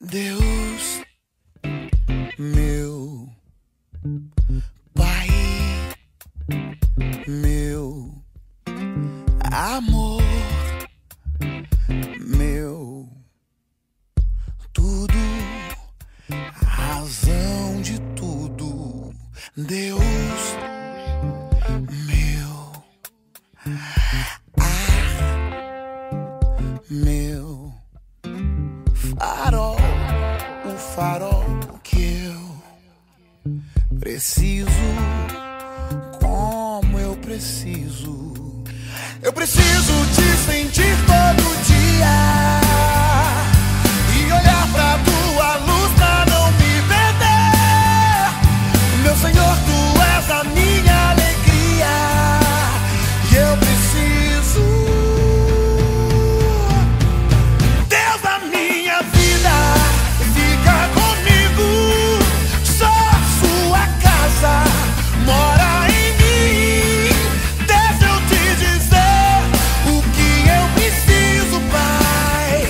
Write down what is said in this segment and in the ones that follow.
Deus, meu Pai, meu amor, meu tudo, razão de tudo. Deus, meu meu farol, o farol que eu preciso, como eu preciso. Eu preciso te sentir todo dia e olhar pra tua luz pra não me perder. Meu Senhor, tu és a minha alegria e eu preciso. Deus da minha vida, fica comigo. Só sua casa mora em mim. Deixa eu te dizer o que eu preciso, Pai.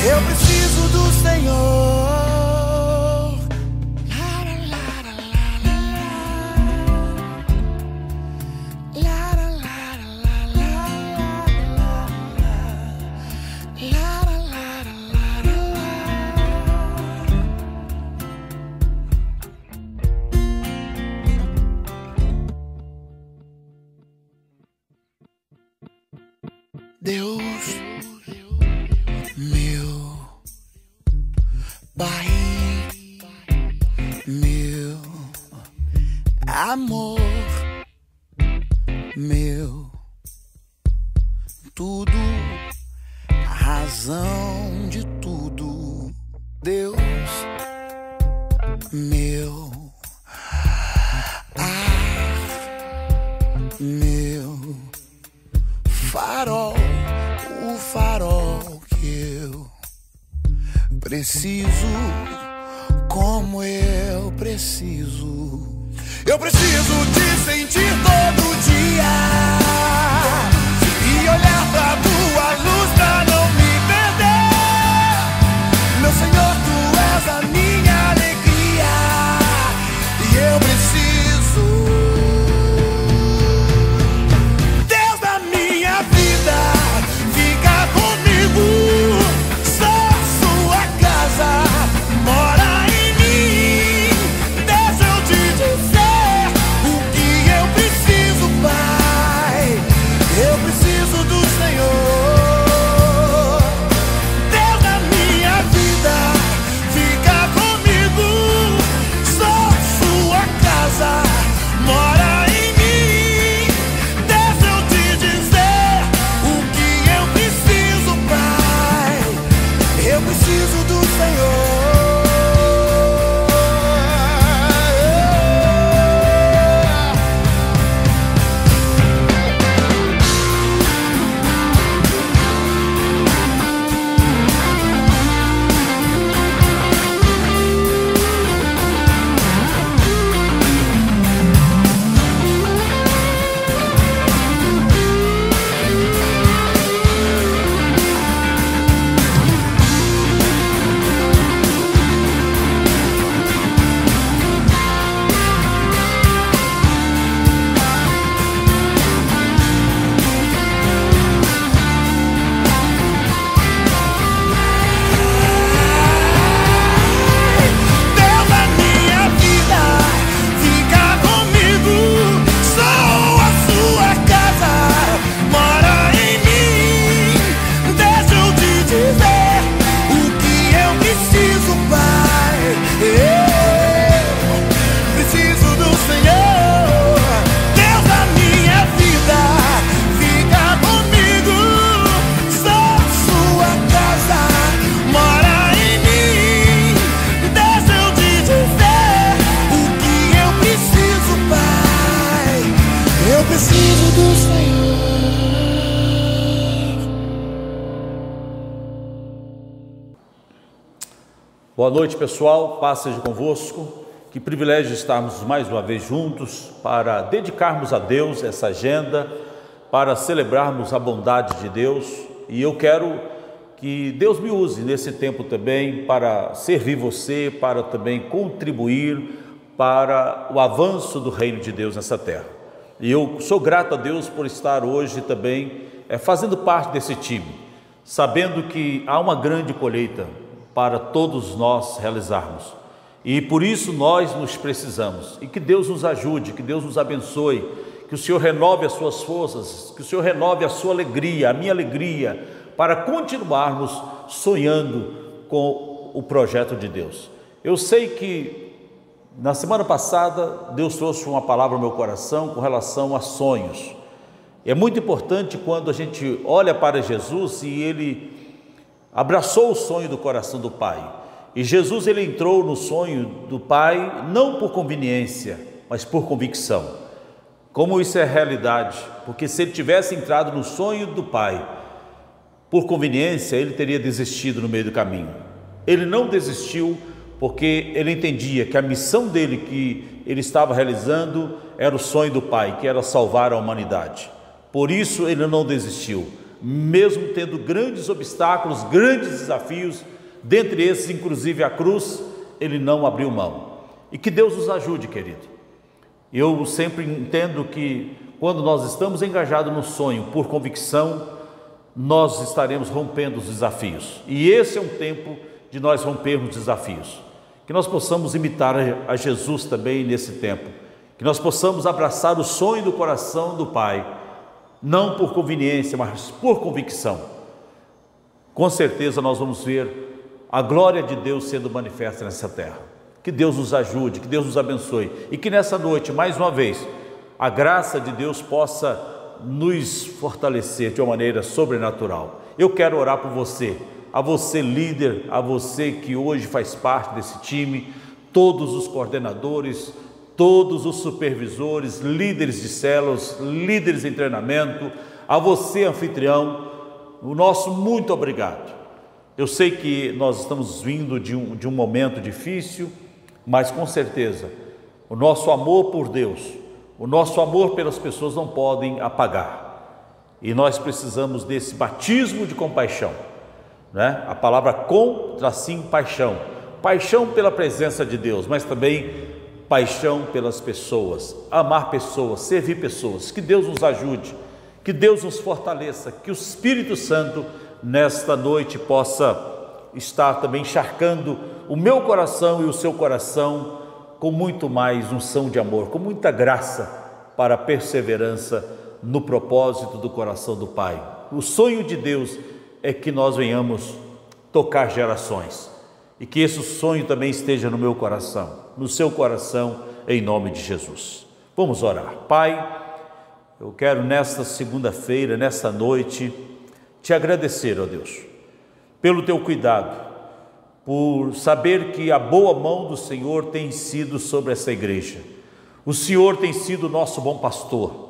Eu preciso do Senhor. Deus, meu Pai, meu amor, meu tudo, a razão de tudo. Deus, meu meu farol, o farol que eu preciso, como eu preciso. Eu preciso te sentir todo dia e olhar pra tua luz pra não me perder. Meu Senhor, tu és a minha alegria e eu preciso. Deus da minha vida, fica comigo. Só sua casa mora em mim. Deixa eu te dizer o que eu preciso, Pai. Eu preciso do Senhor. Deus da minha vida, fica comigo. Só sua casa mora em mim. Deixa eu te dizer o que eu preciso, Pai. Eu preciso do Senhor. Deus da minha vida, fica comigo. Só a sua casa mora em mim. Deixa eu te dizer o que eu preciso, Pai. Eu preciso do Senhor. Deus da minha vida, fica comigo. Só sua casa mora em mim. Deixa eu te dizer o que eu preciso, Pai. Eu preciso do Senhor. Boa noite, pessoal. Paz seja convosco. Que privilégio estarmos mais uma vez juntos para dedicarmos a Deus essa agenda, para celebrarmos a bondade de Deus. E eu quero que Deus me use nesse tempo também para servir você, para também contribuir para o avanço do reino de Deus nessa terra. E eu sou grato a Deus por estar hoje também fazendo parte desse time, sabendo que há uma grande colheita para todos nós realizarmos. E por isso nós nos precisamos. E que Deus nos ajude, que Deus nos abençoe, que o Senhor renove as suas forças, que o Senhor renove a sua alegria, a minha alegria, para continuarmos sonhando com o projeto de Deus. Eu sei que na semana passada Deus trouxe uma palavra ao meu coração com relação a sonhos. É muito importante quando a gente olha para Jesus e Ele abraçou o sonho do coração do Pai. E Jesus, Ele entrou no sonho do Pai não por conveniência, mas por convicção. Como isso é realidade, porque se Ele tivesse entrado no sonho do Pai por conveniência, Ele teria desistido no meio do caminho. Ele não desistiu porque Ele entendia que a missão dele, que Ele estava realizando, era o sonho do Pai, que era salvar a humanidade. Por isso Ele não desistiu, mesmo tendo grandes obstáculos, grandes desafios, dentre esses inclusive a cruz, Ele não abriu mão. E que Deus nos ajude, querido. Eu sempre entendo que quando nós estamos engajados no sonho por convicção, nós estaremos rompendo os desafios. E esse é um tempo de nós rompermos desafios. Que nós possamos imitar a Jesus também nesse tempo. Que nós possamos abraçar o sonho do coração do Pai, não por conveniência, mas por convicção. Com certeza nós vamos ver a glória de Deus sendo manifesta nessa terra. Que Deus nos ajude, que Deus nos abençoe. E que nessa noite, mais uma vez, a graça de Deus possa nos fortalecer de uma maneira sobrenatural. Eu quero orar por você, a você líder, a você que hoje faz parte desse time, todos os coordenadores, todos os supervisores, líderes de células, líderes em treinamento, a você anfitrião, o nosso muito obrigado. Eu sei que nós estamos vindo de um momento difícil, mas com certeza o nosso amor por Deus, o nosso amor pelas pessoas não podem apagar. E nós precisamos desse batismo de compaixão, né? A palavra com-sim paixão. Paixão pela presença de Deus, mas também paixão pelas pessoas. Amar pessoas, servir pessoas. Que Deus nos ajude, que Deus nos fortaleça, que o Espírito Santo nesta noite possa estar também encharcando o meu coração e o seu coração com muito mais unção de amor, com muita graça para a perseverança no propósito do coração do Pai. O sonho de Deus é que nós venhamos tocar gerações e que esse sonho também esteja no meu coração, no seu coração, em nome de Jesus. Vamos orar. Pai, eu quero nesta segunda-feira, nesta noite, te agradecer, ó Deus, pelo teu cuidado, por saber que a boa mão do Senhor tem sido sobre essa igreja. O Senhor tem sido nosso bom pastor.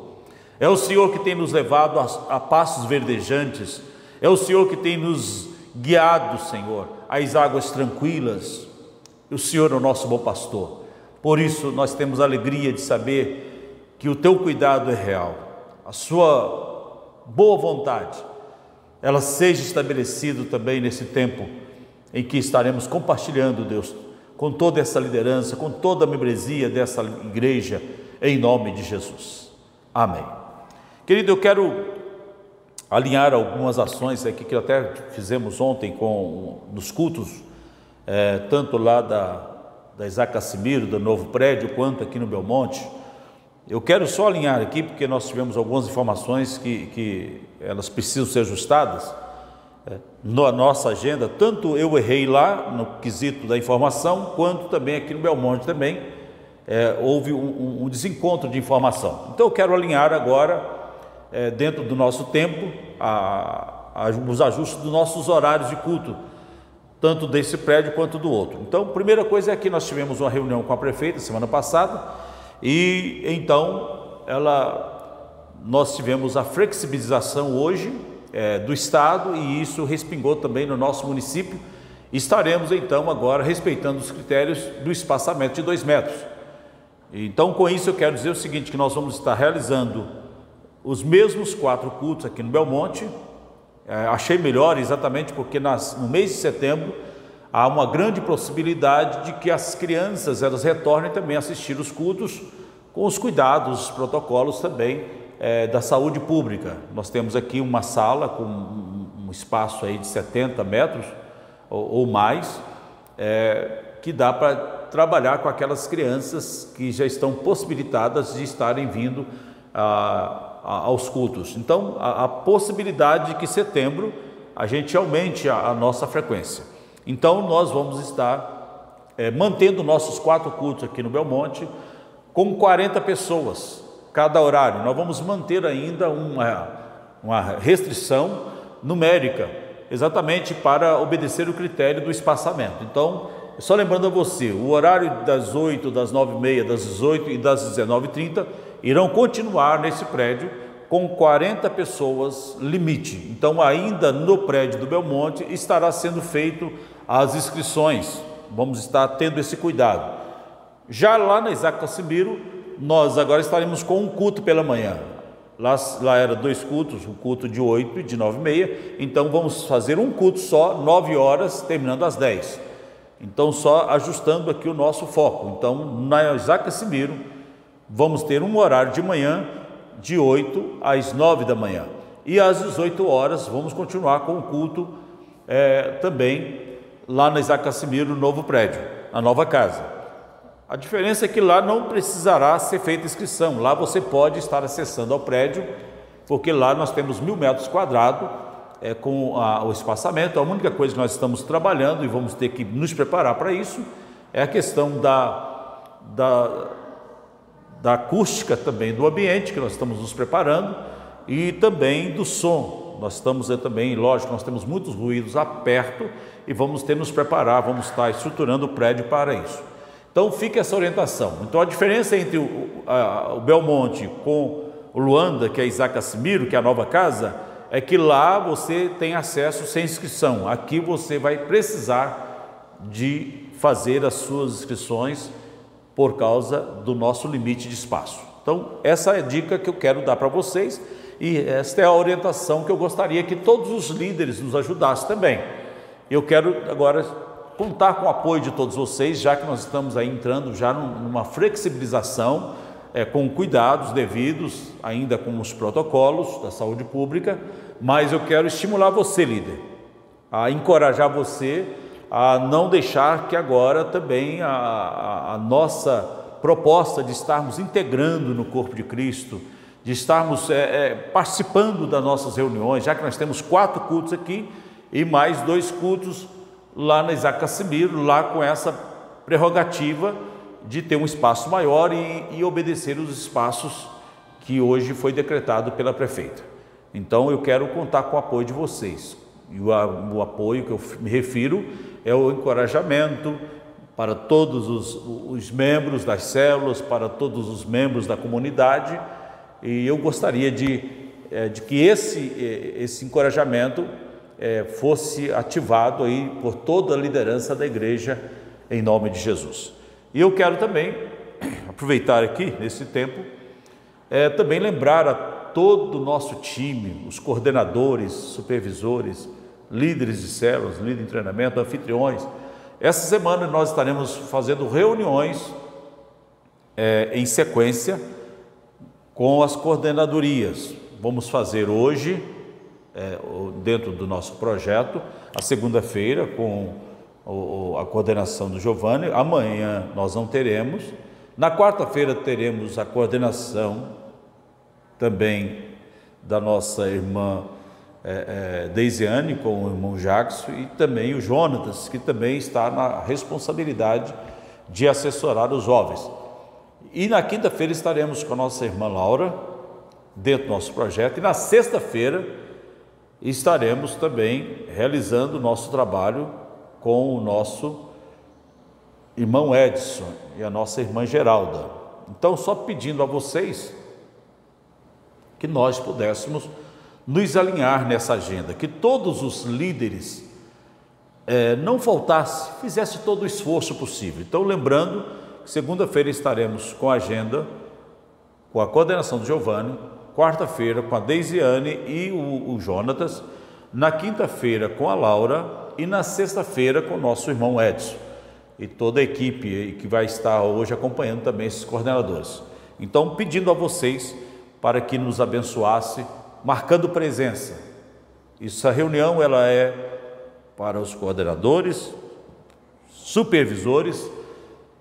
É o Senhor que tem nos levado a passos verdejantes. É o Senhor que tem nos guiado, Senhor, às águas tranquilas. O Senhor é o nosso bom pastor. Por isso nós temos a alegria de saber que o teu cuidado é real. A sua boa vontade, ela seja estabelecida também nesse tempo em que estaremos compartilhando, Deus, com toda essa liderança, com toda a membresia dessa igreja, em nome de Jesus. Amém. Querido, eu quero alinhar algumas ações aqui que até fizemos ontem nos cultos, tanto lá da Isaac Cassimiro, do novo prédio, quanto aqui no Belmonte. Eu quero só alinhar aqui, porque nós tivemos algumas informações que elas precisam ser ajustadas na nossa agenda. Tanto eu errei lá no quesito da informação, quanto também aqui no Belmonte também houve um desencontro de informação. Então eu quero alinhar agora, dentro do nosso tempo, os ajustes dos nossos horários de culto, tanto desse prédio quanto do outro. Então, a primeira coisa é que nós tivemos uma reunião com a prefeita semana passada, e então nós tivemos a flexibilização hoje do Estado, e isso respingou também no nosso município. Estaremos então agora respeitando os critérios do espaçamento de 2 metros. Então, com isso eu quero dizer o seguinte, que nós vamos estar realizando os mesmos 4 cultos aqui no Belmonte, achei melhor exatamente porque no mês de setembro há uma grande possibilidade de que as crianças elas retornem também a assistir os cultos com os cuidados, os protocolos também da saúde pública. Nós temos aqui uma sala com um espaço aí de 70 metros ou mais, que dá para trabalhar com aquelas crianças que já estão possibilitadas de estarem vindo aos cultos. Então, a possibilidade de que em setembro a gente aumente a nossa frequência. Então, nós vamos estar mantendo nossos 4 cultos aqui no Belmonte com 40 pessoas cada horário. Nós vamos manter ainda uma restrição numérica, exatamente para obedecer o critério do espaçamento. Então, só lembrando a você, o horário das 8, das 9h30, das 18 e das 19h30 irão continuar nesse prédio com 40 pessoas limite. Então, ainda no prédio do Belmonte estará sendo feito as inscrições. Vamos estar tendo esse cuidado. Já lá na Isaac Casimiro, nós agora estaremos com um culto pela manhã. Lá era 2 cultos, um culto de 8 e de 9h30. Então, vamos fazer um culto só, 9 horas, terminando às 10. Então, só ajustando aqui o nosso foco. Então, na Isaac Casimiro, vamos ter um horário de manhã, de 8 às 9 da manhã. E às 18 horas, vamos continuar com o culto também lá na Isaac Casimiro, no novo prédio, na nova casa. A diferença é que lá não precisará ser feita inscrição. Lá você pode estar acessando ao prédio, porque lá nós temos 1000 metros quadrados, com o espaçamento. A única coisa que nós estamos trabalhando e vamos ter que nos preparar para isso é a questão da acústica também do ambiente, que nós estamos nos preparando, e também do som. Nós estamos também, lógico, nós temos muitos ruídos perto e vamos ter que nos preparar, vamos estar estruturando o prédio para isso. Então fica essa orientação. Então a diferença entre o Belmonte com o Luanda, que é Isaac Casimiro, que é a nova casa, é que lá você tem acesso sem inscrição. Aqui você vai precisar de fazer as suas inscrições por causa do nosso limite de espaço. Então essa é a dica que eu quero dar para vocês e esta é a orientação que eu gostaria que todos os líderes nos ajudassem também. Eu quero agora contar com o apoio de todos vocês, já que nós estamos aí entrando já numa flexibilização, com cuidados devidos, ainda com os protocolos da saúde pública, mas eu quero estimular você, líder, a encorajar você a não deixar que agora também a nossa proposta de estarmos integrando no corpo de Cristo, de estarmos participando das nossas reuniões, já que nós temos 4 cultos aqui e mais 2 cultos lá na Isaac Casimiro, lá com essa prerrogativa de ter um espaço maior e obedecer os espaços que hoje foi decretado pela prefeita. Então eu quero contar com o apoio de vocês, e o apoio que eu me refiro é o encorajamento para todos os membros das células, para todos os membros da comunidade, e eu gostaria de que esse encorajamento fosse ativado aí por toda a liderança da igreja, em nome de Jesus. E eu quero também aproveitar aqui nesse tempo, também lembrar a todo o nosso time, os coordenadores, supervisores, líderes de células, líderes de treinamento, anfitriões. Essa semana nós estaremos fazendo reuniões em sequência com as coordenadorias. Vamos fazer hoje, dentro do nosso projeto, a segunda-feira com a coordenação do Giovanni. Amanhã nós não teremos. Na quarta-feira teremos a coordenação também da nossa irmã Deisiane com o irmão Jackson e também o Jonatas, que também está na responsabilidade de assessorar os jovens. E na quinta-feira estaremos com a nossa irmã Laura, dentro do nosso projeto, e na sexta-feira estaremos também realizando o nosso trabalho com o nosso irmão Edson e a nossa irmã Geralda. Então, só pedindo a vocês que nós pudéssemos nos alinhar nessa agenda, que todos os líderes não faltassem, fizesse todo o esforço possível. Então, lembrando que segunda-feira estaremos com a agenda, com a coordenação do Giovanni, quarta-feira com a Deisiane e o Jonatas, na quinta-feira com a Laura e na sexta-feira com o nosso irmão Edson e toda a equipe que vai estar hoje acompanhando também esses coordenadores. Então, pedindo a vocês para que nos abençoasse, marcando presença. Essa reunião ela é para os coordenadores, supervisores,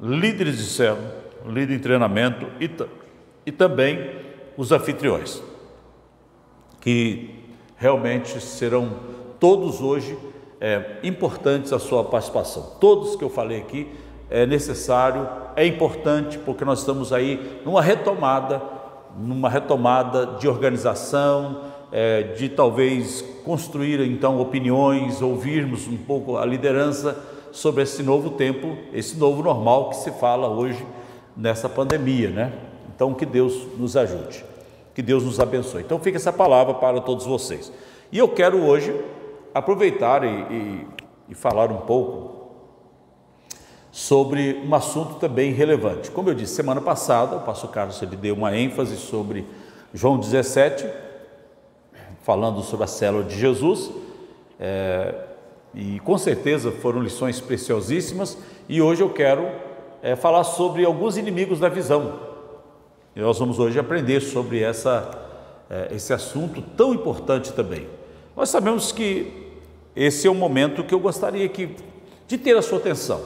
líderes de célula, líder em treinamento e também os anfitriões, que realmente serão todos hoje importantes a sua participação. Todos que eu falei aqui é necessário, é importante, porque nós estamos aí numa retomada de organização, de talvez construir então opiniões, ouvirmos um pouco a liderança sobre esse novo tempo, esse novo normal que se fala hoje nessa pandemia, né? Então que Deus nos ajude, que Deus nos abençoe. Então fica essa palavra para todos vocês. E eu quero hoje aproveitar e falar um pouco sobre um assunto também relevante. Como eu disse, semana passada o pastor Carlos ele deu uma ênfase sobre João 17, falando sobre a célula de Jesus, e com certeza foram lições preciosíssimas, e hoje eu quero falar sobre alguns inimigos da visão. E nós vamos hoje aprender sobre esse assunto tão importante também. Nós sabemos que esse é um momento que eu gostaria de ter a sua atenção.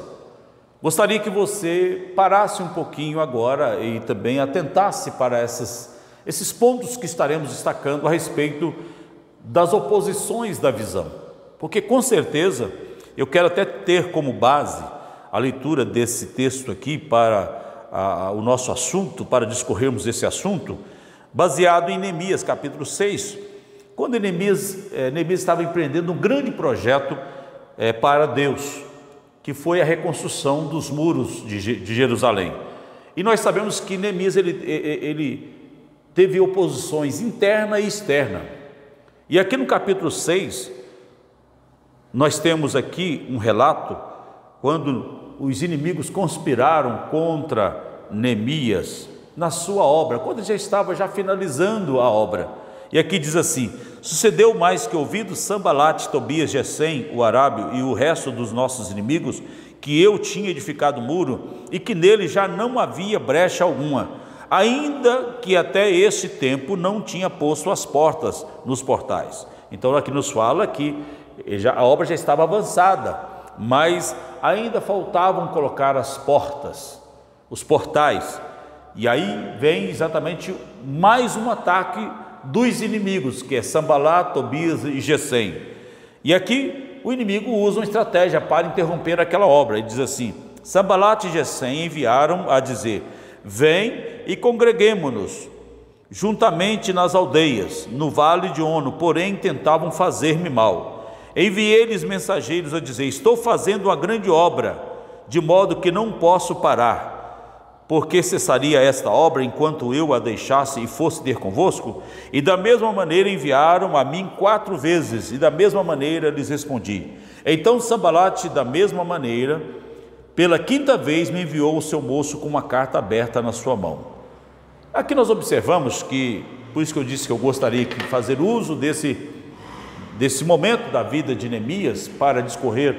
Gostaria que você parasse um pouquinho agora e também atentasse para esses pontos que estaremos destacando a respeito das oposições da visão. Porque com certeza eu quero até ter como base a leitura desse texto aqui para o nosso assunto, para discorrermos esse assunto, baseado em Neemias capítulo 6, quando Neemias estava empreendendo um grande projeto para Deus, que foi a reconstrução dos muros de Jerusalém. E nós sabemos que Neemias ele teve oposições interna e externa. E aqui no capítulo 6, nós temos aqui um relato quando os inimigos conspiraram contra Neemias na sua obra, quando ele já estava finalizando a obra. E aqui diz assim: sucedeu mais que ouvido Sambalate, Tobias, Gesem, o arábio e o resto dos nossos inimigos, que eu tinha edificado o muro e que nele já não havia brecha alguma, ainda que até este tempo não tinha posto as portas nos portais. Então aqui nos fala que a obra já estava avançada, mas ainda faltavam colocar as portas, os portais. E aí vem exatamente mais um ataque dos inimigos, que é Sambalate, Tobias e Gesem. E aqui o inimigo usa uma estratégia para interromper aquela obra. Ele diz assim: Sambalate e Gesem enviaram a dizer: vem e congreguemo-nos juntamente nas aldeias, no vale de Ono, porém tentavam fazer-me mal. Enviei-lhes mensageiros a dizer: estou fazendo uma grande obra, de modo que não posso parar. Porque cessaria esta obra enquanto eu a deixasse e fosse ter convosco? E da mesma maneira enviaram a mim 4 vezes, e da mesma maneira lhes respondi. Então Sambalate, da mesma maneira, pela 5ª vez me enviou o seu moço com uma carta aberta na sua mão. Aqui nós observamos que, por isso que eu disse que eu gostaria de fazer uso desse momento da vida de Neemias para discorrer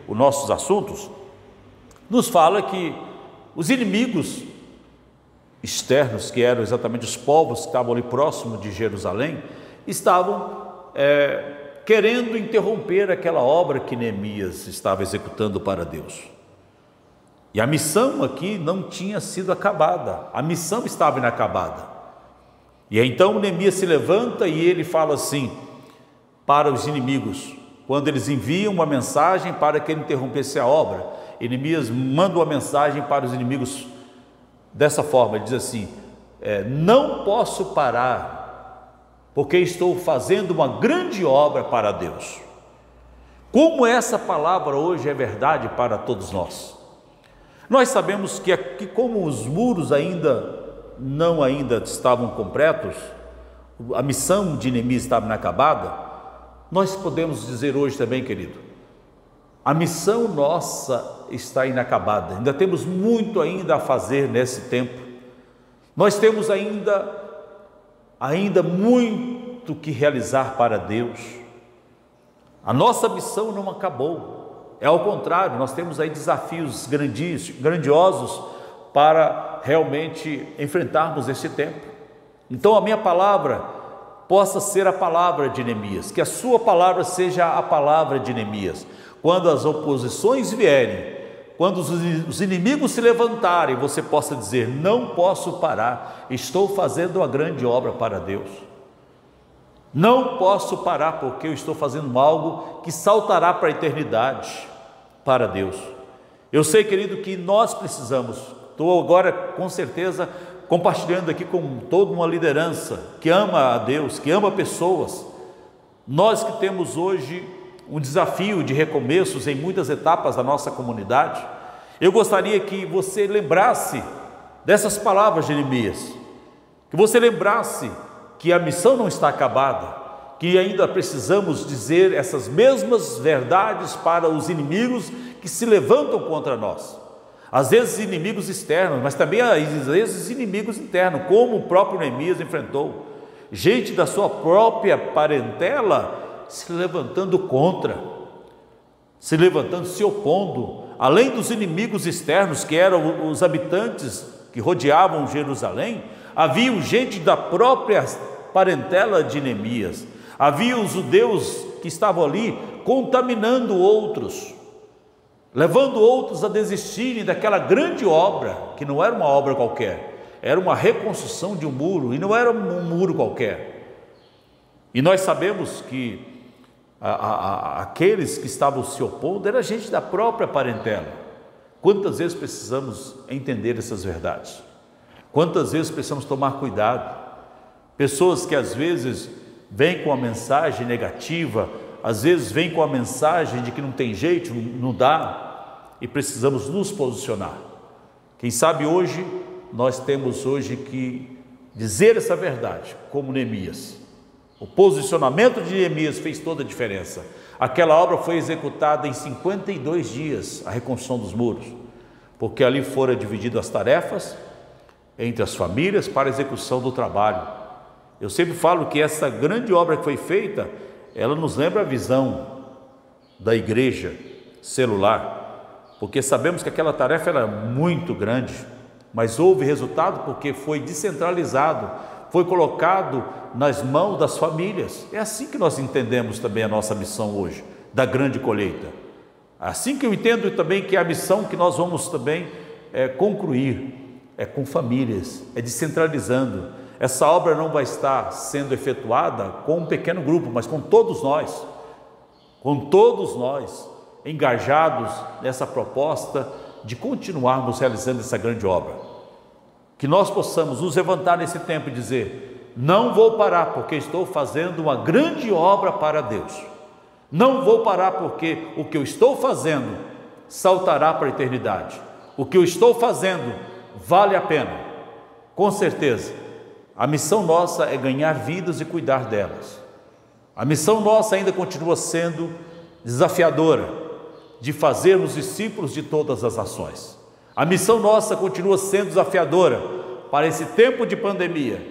os nossos assuntos, nos fala que os inimigos externos, que eram exatamente os povos que estavam ali próximo de Jerusalém, estavam querendo interromper aquela obra que Neemias estava executando para Deus. E a missão aqui não tinha sido acabada, a missão estava inacabada. E então Neemias se levanta e ele fala assim para os inimigos, quando eles enviam uma mensagem para que ele interrompesse a obra. Neemias manda uma mensagem para os inimigos dessa forma, ele diz assim: não posso parar, porque estou fazendo uma grande obra para Deus. Como essa palavra hoje é verdade para todos nós. Nós sabemos que como os muros ainda estavam completos, a missão de Neemias estava inacabada, nós podemos dizer hoje também, querido, a missão nossa está inacabada, ainda temos muito ainda a fazer nesse tempo. Nós temos ainda muito que realizar para Deus. A nossa missão não acabou, é ao contrário, nós temos aí desafios grandiosos para realmente enfrentarmos esse tempo. Então a minha palavra possa ser a palavra de Neemias, que a sua palavra seja a palavra de Neemias. Quando as oposições vierem, quando os inimigos se levantarem, você possa dizer: não posso parar, estou fazendo uma grande obra para Deus. Não posso parar porque eu estou fazendo algo que saltará para a eternidade para Deus. Eu sei, querido, que nós precisamos, estou agora com certeza compartilhando aqui com toda uma liderança que ama a Deus, que ama pessoas. Nós que temos hoje um desafio de recomeços em muitas etapas da nossa comunidade, eu gostaria que você lembrasse dessas palavras de Neemias, que você lembrasse que a missão não está acabada, que ainda precisamos dizer essas mesmas verdades para os inimigos que se levantam contra nós. Às vezes inimigos externos, mas também às vezes inimigos internos, como o próprio Neemias enfrentou. Gente da sua própria parentela se levantando contra, se levantando, se opondo, além dos inimigos externos, que eram os habitantes que rodeavam Jerusalém, havia gente da própria parentela de Neemias, havia os judeus que estavam ali contaminando outros, levando outros a desistirem daquela grande obra, que não era uma obra qualquer, era uma reconstrução de um muro, e não era um muro qualquer. E nós sabemos que aqueles que estavam se opondo era gente da própria parentela. Quantas vezes precisamos entender essas verdades? Quantas vezes precisamos tomar cuidado? Pessoas que às vezes vêm com a mensagem negativa, às vezes vêm com a mensagem de que não tem jeito, não dá, e precisamos nos posicionar. Quem sabe hoje, nós temos hoje que dizer essa verdade, como Neemias. O posicionamento de Neemias fez toda a diferença. Aquela obra foi executada em 52 dias, a reconstrução dos muros, porque ali foram divididas as tarefas entre as famílias para a execução do trabalho. Eu sempre falo que essa grande obra que foi feita, ela nos lembra a visão da igreja celular, porque sabemos que aquela tarefa era muito grande, mas houve resultado porque foi descentralizado, foi colocado nas mãos das famílias. É assim que nós entendemos também a nossa missão hoje, da grande colheita. Assim que eu entendo também que a missão que nós vamos também concluir é com famílias, é descentralizando. Essa obra não vai estar sendo efetuada com um pequeno grupo, mas com todos nós engajados nessa proposta de continuarmos realizando essa grande obra. Que nós possamos nos levantar nesse tempo e dizer: não vou parar porque estou fazendo uma grande obra para Deus. Não vou parar porque o que eu estou fazendo saltará para a eternidade. O que eu estou fazendo vale a pena. Com certeza, a missão nossa é ganhar vidas e cuidar delas. A missão nossa ainda continua sendo desafiadora, de fazermos discípulos de todas as nações. A missão nossa continua sendo desafiadora para esse tempo de pandemia,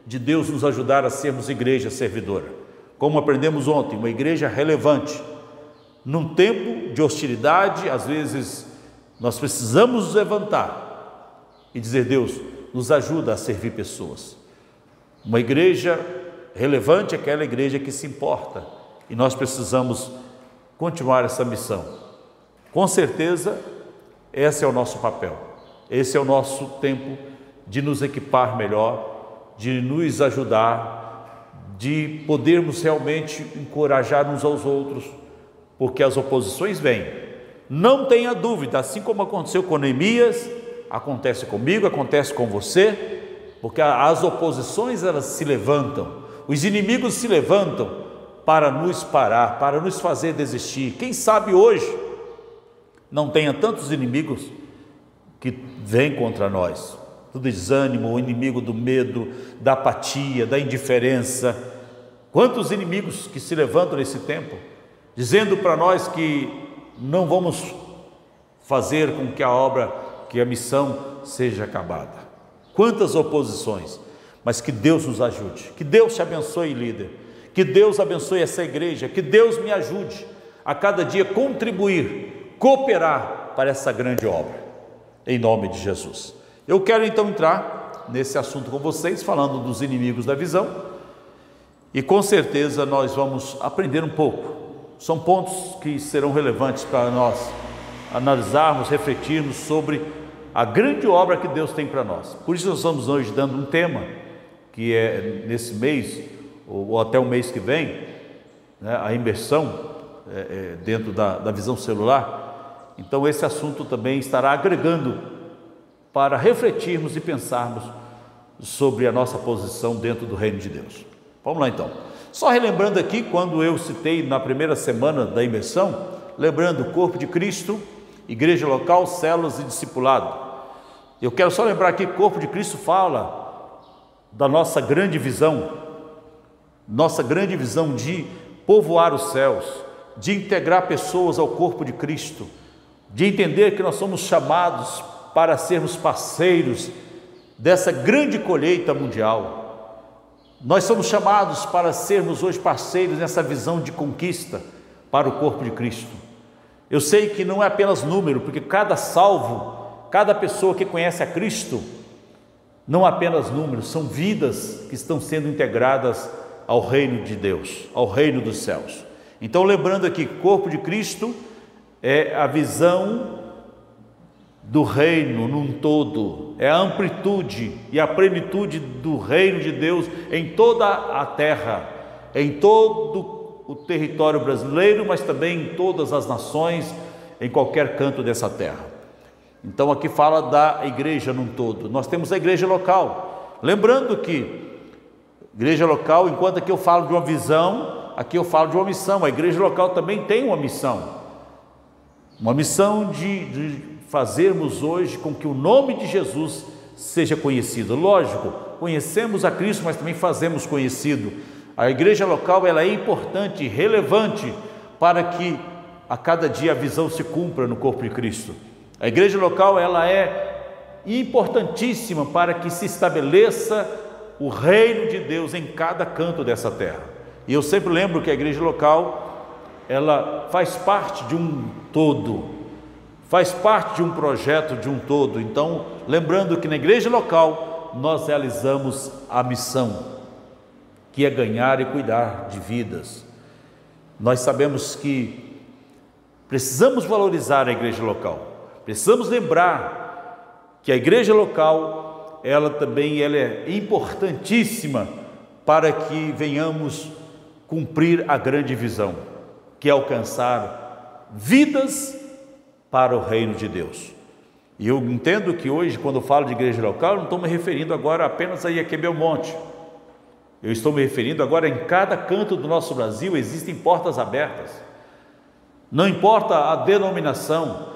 de Deus nos ajudar a sermos igreja servidora. Como aprendemos ontem, uma igreja relevante. Num tempo de hostilidade, às vezes nós precisamos nos levantar e dizer: Deus, nos ajuda a servir pessoas. Uma igreja relevante é aquela igreja que se importa, e nós precisamos continuar essa missão. Com certeza, esse é o nosso papel, esse é o nosso tempo de nos equipar melhor, de nos ajudar, de podermos realmente encorajar uns aos outros, porque as oposições vêm. Não tenha dúvida, assim como aconteceu com Neemias, acontece comigo, acontece com você, porque as oposições elas se levantam, os inimigos se levantam para nos parar, para nos fazer desistir. Quem sabe hoje não tenha tantos inimigos que vêm contra nós, do desânimo, o inimigo do medo, da apatia, da indiferença. Quantos inimigos que se levantam nesse tempo, dizendo para nós que não vamos fazer com que a obra, que a missão seja acabada. Quantas oposições, mas que Deus nos ajude, que Deus te abençoe, líder, Que Deus abençoe essa igreja, que Deus me ajude a cada dia contribuir, cooperar para essa grande obra, em nome de Jesus. Eu quero então entrar nesse assunto com vocês, falando dos inimigos da visão, e com certeza nós vamos aprender um pouco. São pontos que serão relevantes para nós analisarmos, refletirmos sobre a grande obra que Deus tem para nós. Por isso nós estamos hoje dando um tema, que é nesse mês, ou até o mês que vem, né, a imersão dentro da visão celular. Então esse assunto também estará agregando para refletirmos e pensarmos sobre a nossa posição dentro do reino de Deus. Vamos lá então. Só relembrando aqui, quando eu citei na primeira semana da imersão, lembrando o corpo de Cristo, igreja local, células e discipulado. Eu quero só lembrar aqui que o corpo de Cristo fala da nossa grande visão de povoar os céus, de integrar pessoas ao corpo de Cristo, de entender que nós somos chamados para sermos parceiros dessa grande colheita mundial. Nós somos chamados para sermos hoje parceiros nessa visão de conquista para o corpo de Cristo. Eu sei que não é apenas número, porque cada salvo, cada pessoa que conhece a Cristo, não é apenas números, são vidas que estão sendo integradas ao reino de Deus, ao reino dos céus. Então, lembrando aqui, corpo de Cristo é a visão do reino num todo, é a amplitude e a plenitude do reino de Deus em toda a terra, em todo o território brasileiro, mas também em todas as nações, em qualquer canto dessa terra. Então aqui fala da igreja num todo. Nós temos a igreja local, lembrando que igreja local, enquanto aqui eu falo de uma visão, aqui eu falo de uma missão. A igreja local também tem uma missão de fazermos hoje com que o nome de Jesus seja conhecido. Lógico, conhecemos a Cristo, mas também fazemos conhecido. A igreja local, ela é importante, relevante, para que a cada dia a visão se cumpra no corpo de Cristo. A igreja local, ela é importantíssima para que se estabeleça o reino de Deus em cada canto dessa terra. E eu sempre lembro que a igreja local, ela faz parte de um todo, faz parte de um projeto de um todo. Então, lembrando que na igreja local nós realizamos a missão, que é ganhar e cuidar de vidas. Nós sabemos que precisamos valorizar a igreja local, precisamos lembrar que a igreja local, ela é importantíssima para que venhamos cumprir a grande visão, que é alcançar vidas para o reino de Deus. E eu entendo que hoje, quando eu falo de igreja local, eu não estou me referindo agora apenas a Iaque Belmonte. Eu estou me referindo agora, em cada canto do nosso Brasil existem portas abertas. Não importa a denominação,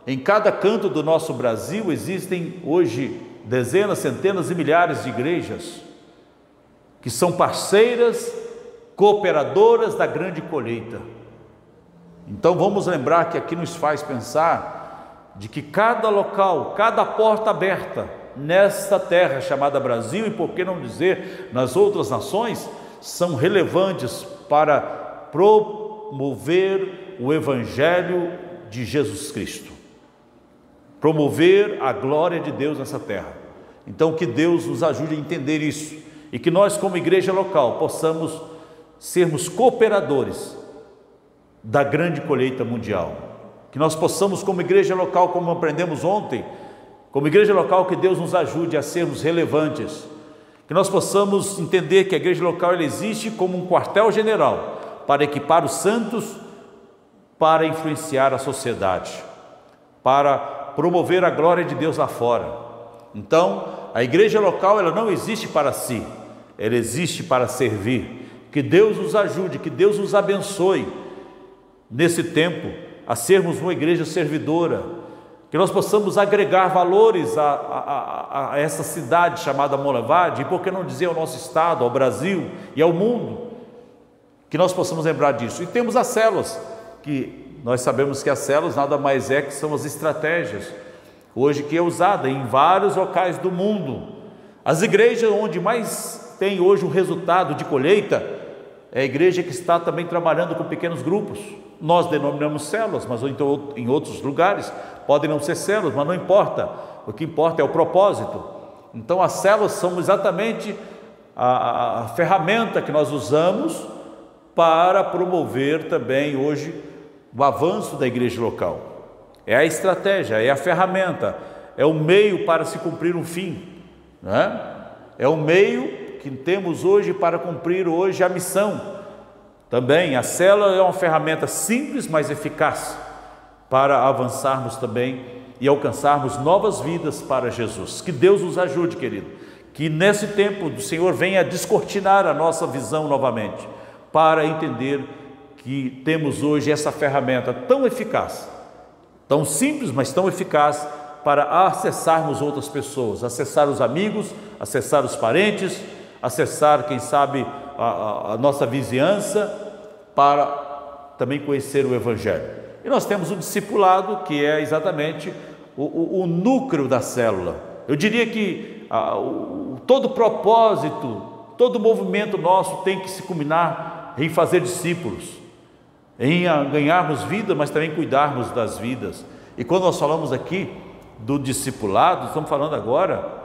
em cada canto do nosso Brasil existem hoje dezenas, centenas e milhares de igrejas que são parceiras, cooperadoras da grande colheita. Então vamos lembrar que aqui nos faz pensar de que cada local, cada porta aberta nesta terra chamada Brasil, e por que não dizer nas outras nações, são relevantes para promover o Evangelho de Jesus Cristo, promover a glória de Deus nessa terra. Então que Deus nos ajude a entender isso, e que nós como igreja local possamos sermos cooperadores da grande colheita mundial, que nós possamos como igreja local, como aprendemos ontem, como igreja local, que Deus nos ajude a sermos relevantes, que nós possamos entender que a igreja local ela existe como um quartel-general para equipar os santos, para influenciar a sociedade, para promover a glória de Deus lá fora. Então a igreja local ela não existe para si, ela existe para servir. Que Deus nos ajude, que Deus nos abençoe nesse tempo a sermos uma igreja servidora, que nós possamos agregar valores a essa cidade chamada Monlevade, e por que não dizer ao nosso estado, ao Brasil e ao mundo, que nós possamos lembrar disso. E temos as células, que nós sabemos que as células nada mais é que são as estratégias, hoje que é usada em vários locais do mundo. As igrejas onde mais tem hoje um resultado de colheita é a igreja que está também trabalhando com pequenos grupos. Nós denominamos células, mas então em outros lugares podem não ser células, mas não importa. O que importa é o propósito. Então as células são exatamente a ferramenta que nós usamos para promover também hoje o avanço da igreja local. É a estratégia, é a ferramenta, é o meio para se cumprir um fim, né? É o meio que temos hoje para cumprir hoje a missão. Também a célula é uma ferramenta simples, mas eficaz para avançarmos também e alcançarmos novas vidas para Jesus. Que Deus nos ajude, querido, que nesse tempo do Senhor venha descortinar a nossa visão novamente, para entender que temos hoje essa ferramenta tão eficaz, tão simples, mas tão eficaz, para acessarmos outras pessoas, acessar os amigos, acessar os parentes, acessar, quem sabe, a nossa vizinhança, para também conhecer o Evangelho. E nós temos o discipulado, que é exatamente o núcleo da célula. Eu diria que todo propósito, todo movimento nosso tem que se culminar em fazer discípulos, em ganharmos vida, mas também cuidarmos das vidas. E quando nós falamos aqui do discipulado, estamos falando agora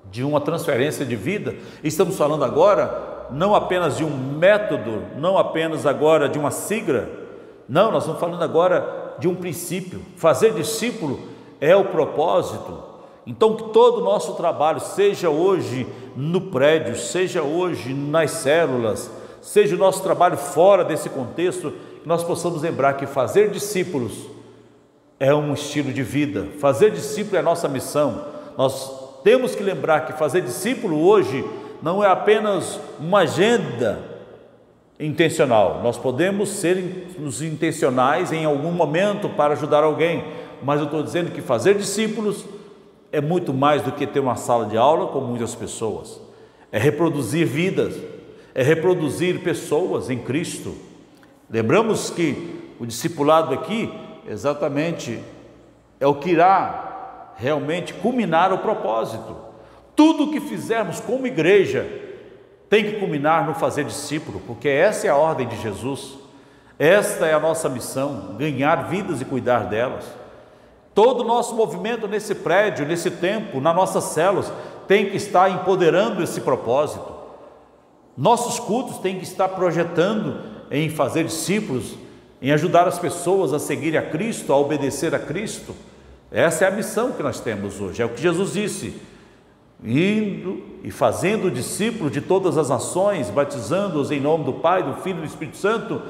de uma transferência de vida, estamos falando agora não apenas de um método, não apenas agora de uma sigla, não, nós estamos falando agora de um princípio. Fazer discípulo é o propósito. Então que todo o nosso trabalho, seja hoje no prédio, seja hoje nas células, seja o nosso trabalho fora desse contexto, que nós possamos lembrar que fazer discípulos é um estilo de vida, fazer discípulo é a nossa missão. Nós temos que lembrar que fazer discípulo hoje não é apenas uma agenda intencional. Nós podemos ser intencionais em algum momento para ajudar alguém, mas eu estou dizendo que fazer discípulos é muito mais do que ter uma sala de aula com muitas pessoas. É reproduzir vidas, é reproduzir pessoas em Cristo. Lembramos que o discipulado aqui exatamente é o que irá realmente culminar o propósito. Tudo o que fizermos como igreja tem que culminar no fazer discípulo, porque essa é a ordem de Jesus. Esta é a nossa missão, ganhar vidas e cuidar delas. Todo o nosso movimento nesse prédio, nesse tempo, nas nossas células, tem que estar empoderando esse propósito. Nossos cultos têm que estar projetando em fazer discípulos, em ajudar as pessoas a seguir a Cristo, a obedecer a Cristo. Essa é a missão que nós temos hoje, é o que Jesus disse: indo e fazendo discípulos de todas as nações, batizando-os em nome do Pai, do Filho e do Espírito Santo,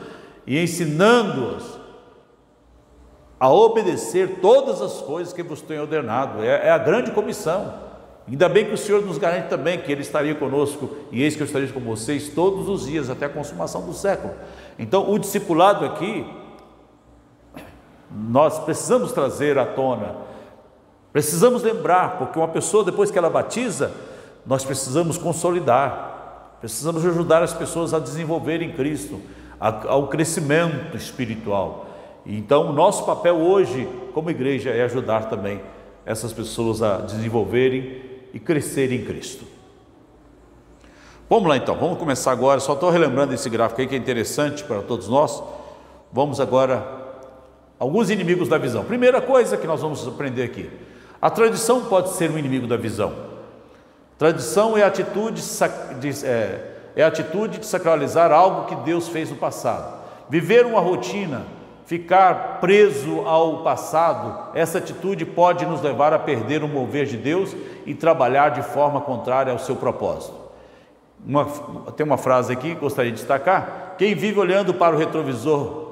e ensinando-os a obedecer todas as coisas que vos tenho ordenado. É a grande comissão. Ainda bem que o Senhor nos garante também que Ele estaria conosco, e eis que eu estarei com vocês todos os dias, até a consumação do século. Então o discipulado aqui, nós precisamos trazer à tona, precisamos lembrar, porque uma pessoa, depois que ela batiza, nós precisamos consolidar, precisamos ajudar as pessoas a desenvolverem Cristo, ao crescimento espiritual. Então o nosso papel hoje como igreja é ajudar também essas pessoas a desenvolverem e crescerem em Cristo. Vamos lá então, vamos começar agora. Só estou relembrando esse gráfico aí que é interessante para todos nós. Vamos agora, alguns inimigos da visão. Primeira coisa que nós vamos aprender aqui: a tradição pode ser um inimigo da visão. Tradição é a atitude de sacralizar algo que Deus fez no passado. Viver uma rotina, ficar preso ao passado, essa atitude pode nos levar a perder o mover de Deus e trabalhar de forma contrária ao seu propósito. Tem uma frase aqui que gostaria de destacar: quem vive olhando para o retrovisor,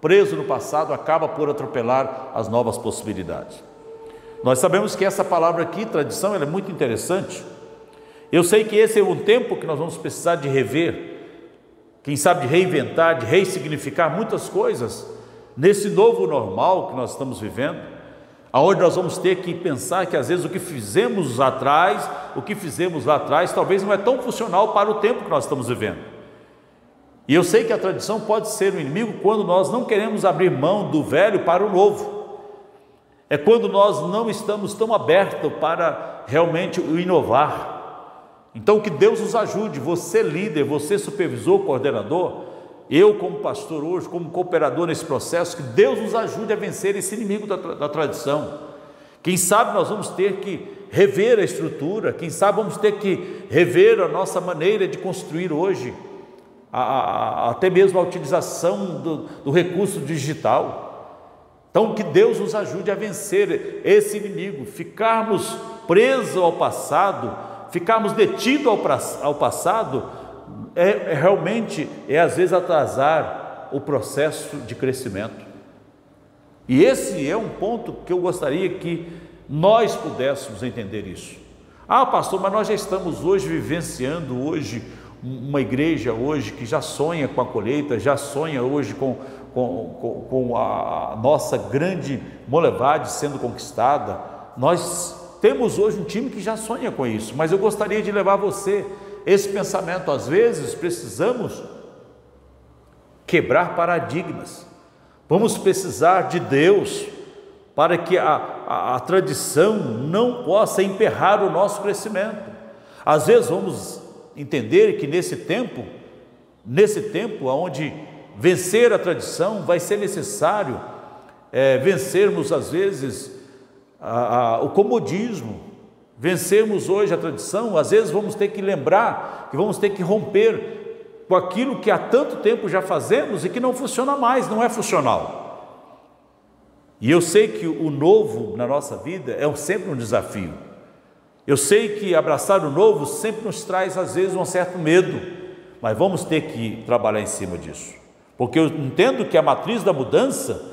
preso no passado, acaba por atropelar as novas possibilidades. Nós sabemos que essa palavra aqui, tradição, ela é muito interessante. Eu sei que esse é um tempo que nós vamos precisar de rever, quem sabe de reinventar, de ressignificar muitas coisas nesse novo normal que nós estamos vivendo, aonde nós vamos ter que pensar que às vezes o que fizemos lá atrás talvez não é tão funcional para o tempo que nós estamos vivendo. E eu sei que a tradição pode ser um inimigo quando nós não queremos abrir mão do velho para o novo. É quando nós não estamos tão abertos para realmente o inovar. Então que Deus nos ajude, você líder, você supervisor, coordenador, eu como pastor hoje, como cooperador nesse processo, que Deus nos ajude a vencer esse inimigo da tradição. Quem sabe nós vamos ter que rever a estrutura, quem sabe vamos ter que rever a nossa maneira de construir hoje, até mesmo a utilização do recurso digital. Então que Deus nos ajude a vencer esse inimigo, ficarmos presos ao passado, ficarmos detidos ao passado, realmente às vezes atrasar o processo de crescimento. E esse é um ponto que eu gostaria que nós pudéssemos entender isso. Ah, pastor, mas nós já estamos hoje vivenciando uma igreja hoje que já sonha com a colheita, já sonha hoje com a nossa grande molevade sendo conquistada. Nós temos hoje um time que já sonha com isso, mas eu gostaria de levar você esse pensamento. Às vezes precisamos quebrar paradigmas, vamos precisar de Deus para que a tradição não possa emperrar o nosso crescimento. Às vezes vamos entender que nesse tempo onde vencer a tradição vai ser necessário vencermos às vezes o comodismo, vencermos hoje a tradição. Às vezes vamos ter que lembrar que vamos ter que romper com aquilo que há tanto tempo já fazemos e que não funciona mais, não é funcional. E eu sei que o novo na nossa vida é sempre um desafio. Eu sei que abraçar o novo sempre nos traz às vezes um certo medo, mas vamos ter que trabalhar em cima disso, porque eu entendo que a matriz da mudança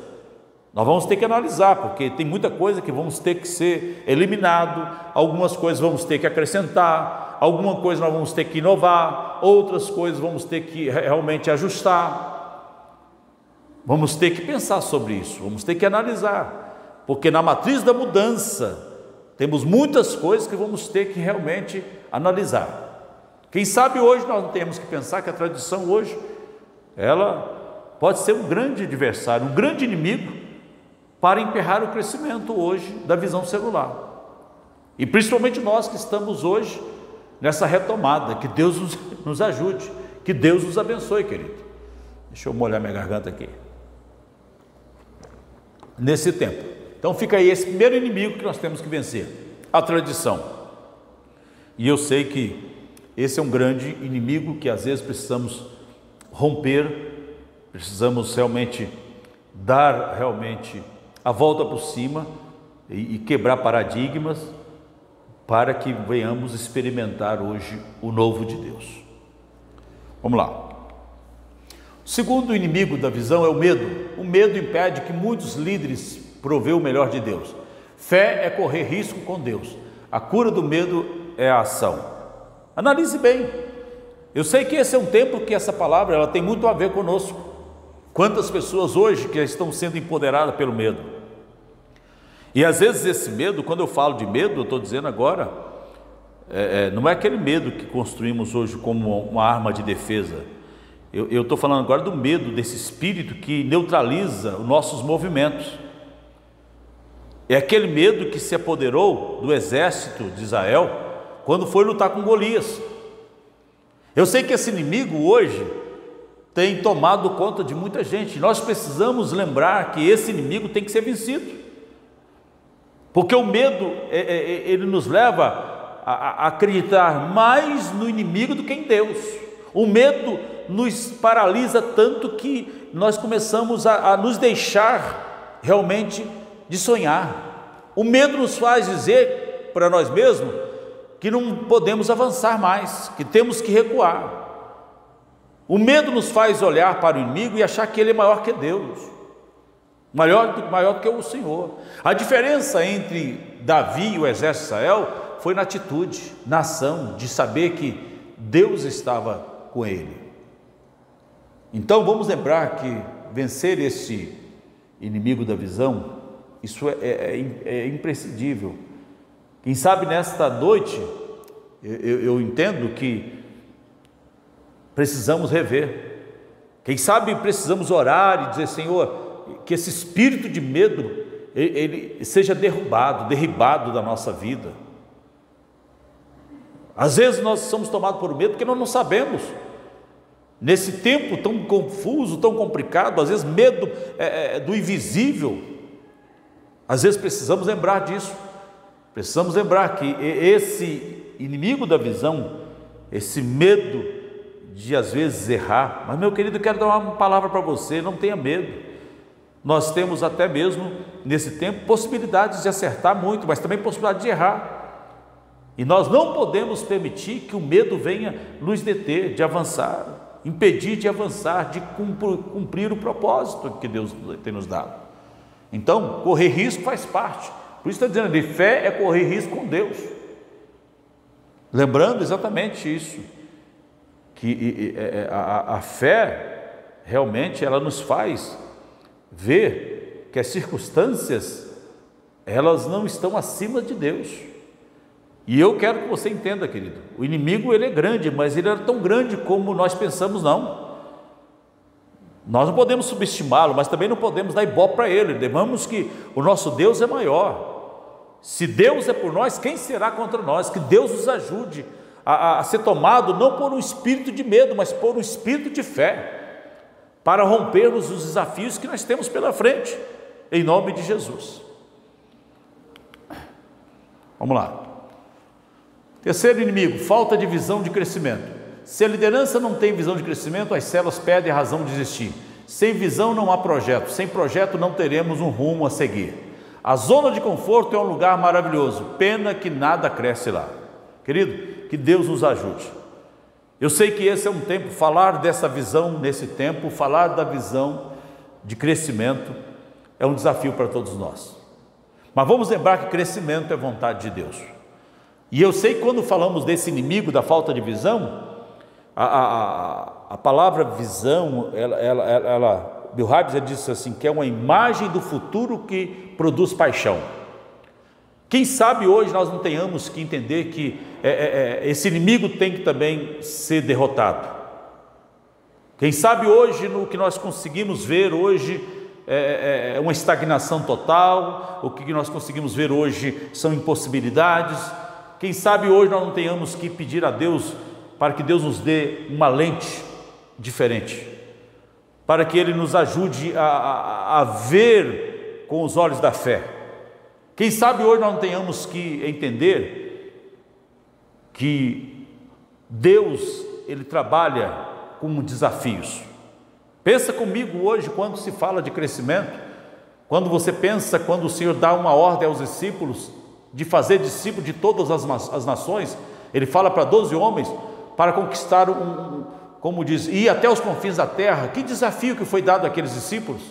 nós vamos ter que analisar, porque tem muita coisa que vamos ter que ser eliminado, algumas coisas vamos ter que acrescentar, alguma coisa nós vamos ter que inovar, outras coisas vamos ter que realmente ajustar. Vamos ter que pensar sobre isso, vamos ter que analisar, porque na matriz da mudança temos muitas coisas que vamos ter que realmente analisar. Quem sabe hoje nós não temos que pensar que a tradição hoje, ela pode ser um grande adversário, um grande inimigo para emperrar o crescimento hoje da visão celular. E principalmente nós que estamos hoje nessa retomada, que Deus nos ajude, que Deus nos abençoe, querido. Deixa eu molhar minha garganta aqui. Nesse tempo. Então fica aí esse primeiro inimigo que nós temos que vencer, a tradição. E eu sei que esse é um grande inimigo que às vezes precisamos romper, precisamos realmente dar a volta por cima e quebrar paradigmas para que venhamos experimentar hoje o novo de Deus. Vamos lá. O segundo inimigo da visão é o medo. O medo impede que muitos líderes provê o melhor de Deus. Fé é correr risco com Deus. A cura do medo é a ação. Analise bem. Eu sei que esse é um tempo que essa palavra ela tem muito a ver conosco. Quantas pessoas hoje que estão sendo empoderadas pelo medo. E às vezes esse medo, quando eu falo de medo, eu estou dizendo agora, não é aquele medo que construímos hoje como uma arma de defesa. Eu estou falando agora do medo desse espírito que neutraliza os nossos movimentos. É aquele medo que se apoderou do exército de Israel quando foi lutar com Golias. Eu sei que esse inimigo hoje tem tomado conta de muita gente. Nós precisamos lembrar que esse inimigo tem que ser vencido, porque o medo ele nos leva a acreditar mais no inimigo do que em Deus. O medo nos paralisa tanto que nós começamos a nos deixar realmente de sonhar. O medo nos faz dizer para nós mesmos que não podemos avançar mais, que temos que recuar. O medo nos faz olhar para o inimigo e achar que ele é maior que Deus, maior do que o Senhor. A diferença entre Davi e o exército de Israel foi na atitude, na ação, de saber que Deus estava com ele. Então vamos lembrar que vencer esse inimigo da visão, isso é imprescindível. Quem sabe nesta noite, eu entendo que precisamos rever. Quem sabe precisamos orar e dizer: Senhor, que esse espírito de medo ele seja derribado da nossa vida. Às vezes nós somos tomados por medo porque nós não sabemos. Nesse tempo tão confuso, tão complicado, às vezes medo do invisível. Às vezes precisamos lembrar disso. Precisamos lembrar que esse inimigo da visão, esse medo de às vezes errar. Mas, meu querido, eu quero dar uma palavra para você: não tenha medo. Nós temos até mesmo nesse tempo possibilidades de acertar muito, mas também possibilidade de errar. E nós não podemos permitir que o medo venha nos deter de avançar, impedir de avançar, de cumprir o propósito que Deus tem nos dado. Então, correr risco faz parte. Por isso está dizendo, de fé é correr risco com Deus. Lembrando exatamente isso, que a fé realmente ela nos faz ver que as circunstâncias elas não estão acima de Deus. E eu quero que você entenda, querido, o inimigo ele é grande, mas ele era tão grande como nós pensamos, não. Nós não podemos subestimá-lo, mas também não podemos dar ibope para ele. Lembramos que o nosso Deus é maior. Se Deus é por nós, quem será contra nós? Que Deus nos ajude a ser tomado não por um espírito de medo, mas por um espírito de fé, para rompermos os desafios que nós temos pela frente, em nome de Jesus. Vamos lá. Terceiro inimigo, falta de visão de crescimento. Se a liderança não tem visão de crescimento, as células perdem a razão de existir. Sem visão não há projeto, sem projeto não teremos um rumo a seguir. A zona de conforto é um lugar maravilhoso, pena que nada cresce lá. Querido, que Deus nos ajude. Eu sei que esse é um tempo, falar dessa visão nesse tempo, falar da visão de crescimento é um desafio para todos nós. Mas vamos lembrar que crescimento é vontade de Deus. E eu sei que quando falamos desse inimigo da falta de visão, a palavra visão, Bill Hybels disse assim, que é uma imagem do futuro que produz paixão. Quem sabe hoje nós não tenhamos que entender que esse inimigo tem que também ser derrotado. Quem sabe hoje no que nós conseguimos ver hoje é uma estagnação total, o que nós conseguimos ver hoje são impossibilidades. Quem sabe hoje nós não tenhamos que pedir a Deus para que Deus nos dê uma lente diferente, para que Ele nos ajude a ver com os olhos da fé. Quem sabe hoje nós não tenhamos que entender que Deus, Ele trabalha com desafios. Pensa comigo hoje quando se fala de crescimento, quando você pensa, quando o Senhor dá uma ordem aos discípulos, de fazer discípulo de todas as nações, Ele fala para 12 homens, para conquistar como diz, ir até os confins da terra. Que desafio que foi dado àqueles discípulos,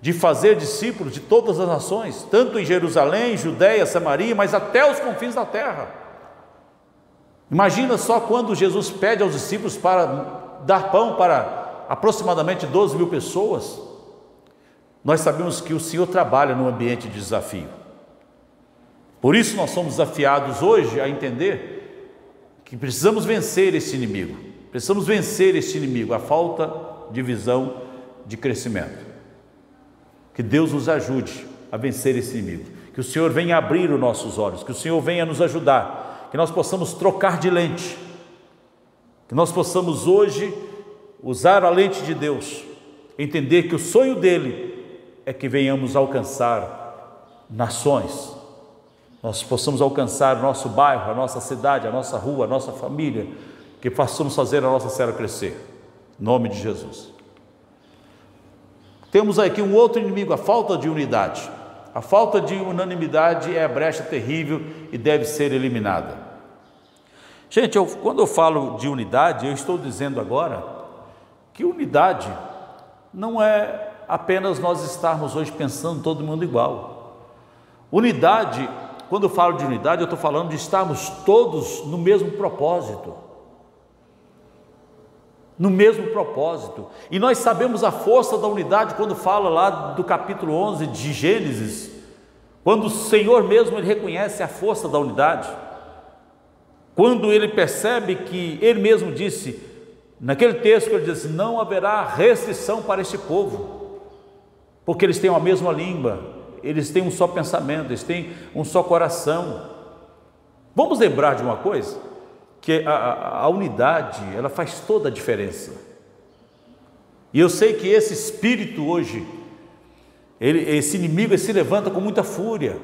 de fazer discípulos de todas as nações, tanto em Jerusalém, Judeia, Samaria, mas até os confins da terra. Imagina só quando Jesus pede aos discípulos para dar pão para aproximadamente 12 mil pessoas. Nós sabemos que o Senhor trabalha num ambiente de desafio. Por isso nós somos desafiados hoje a entender que precisamos vencer esse inimigo. Precisamos vencer esse inimigo, a falta de visão de crescimento. Que Deus nos ajude a vencer esse inimigo. Que o Senhor venha abrir os nossos olhos, que o Senhor venha nos ajudar, que nós possamos trocar de lente, que nós possamos hoje usar a lente de Deus, entender que o sonho dele é que venhamos alcançar nações, nós possamos alcançar o nosso bairro, a nossa cidade, a nossa rua, a nossa família, que possamos fazer a nossa célula crescer, em nome de Jesus. Temos aqui um outro inimigo, a falta de unidade. A falta de unanimidade é a brecha terrível e deve ser eliminada. Gente, quando eu falo de unidade, eu estou dizendo agora que unidade não é apenas nós estarmos hoje pensando todo mundo igual. Unidade, quando eu falo de unidade, eu estou falando de estarmos todos no mesmo propósito. No mesmo propósito. E nós sabemos a força da unidade quando fala lá do capítulo 11 de Gênesis, quando o Senhor mesmo ele reconhece a força da unidade, quando ele percebe que ele mesmo disse, naquele texto que ele diz, não haverá restrição para este povo, porque eles têm a mesma língua, eles têm um só pensamento, eles têm um só coração. Vamos lembrar de uma coisa, que a unidade, ela faz toda a diferença. E eu sei que esse espírito hoje, esse inimigo, ele se levanta com muita fúria,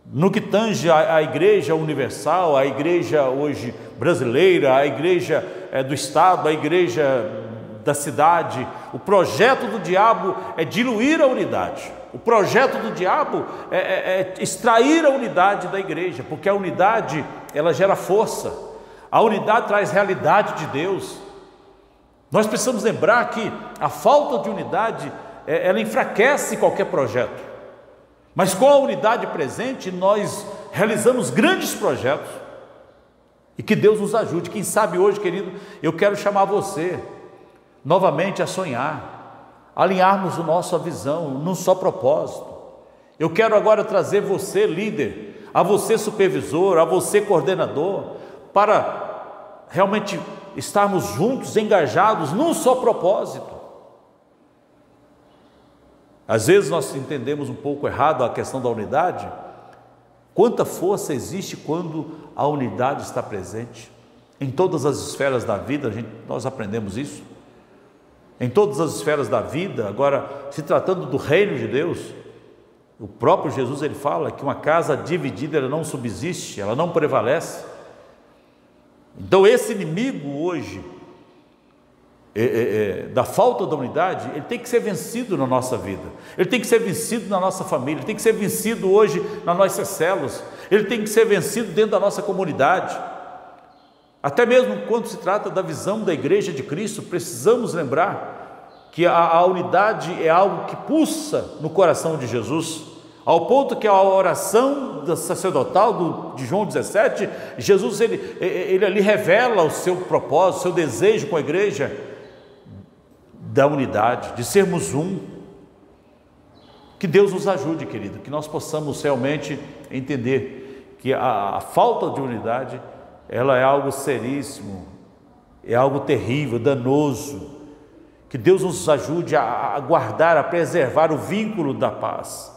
no que tange a igreja universal, a igreja hoje brasileira, a igreja do estado, a igreja da cidade. O projeto do diabo é diluir a unidade. O projeto do diabo é extrair a unidade da igreja, porque a unidade, ela gera força, a unidade traz realidade de Deus. Nós precisamos lembrar que a falta de unidade, ela enfraquece qualquer projeto, mas com a unidade presente, nós realizamos grandes projetos, e que Deus nos ajude. Quem sabe hoje, querido, eu quero chamar você novamente a sonhar, alinharmos a nossa visão num só propósito. Eu quero agora trazer você, líder, a você, supervisor, a você, coordenador, para realmente estarmos juntos, engajados num só propósito. Às vezes nós entendemos um pouco errado a questão da unidade. Quanta força existe quando a unidade está presente? Em todas as esferas da vida, nós aprendemos isso. Em todas as esferas da vida. Agora, se tratando do reino de Deus, o próprio Jesus, ele fala que uma casa dividida, ela não subsiste, ela não prevalece. Então esse inimigo hoje, da falta da unidade, ele tem que ser vencido na nossa vida, ele tem que ser vencido na nossa família, ele tem que ser vencido hoje nas nossas células, ele tem que ser vencido dentro da nossa comunidade. Até mesmo quando se trata da visão da igreja de Cristo, precisamos lembrar que a unidade é algo que pulsa no coração de Jesus, ao ponto que a oração sacerdotal de João 17, Jesus ele ali revela o seu propósito, o seu desejo com a igreja, da unidade, de sermos um. Que Deus nos ajude, querido, que nós possamos realmente entender que a falta de unidade, ela é algo seríssimo, é algo terrível, danoso. Que Deus nos ajude a guardar, a preservar o vínculo da paz.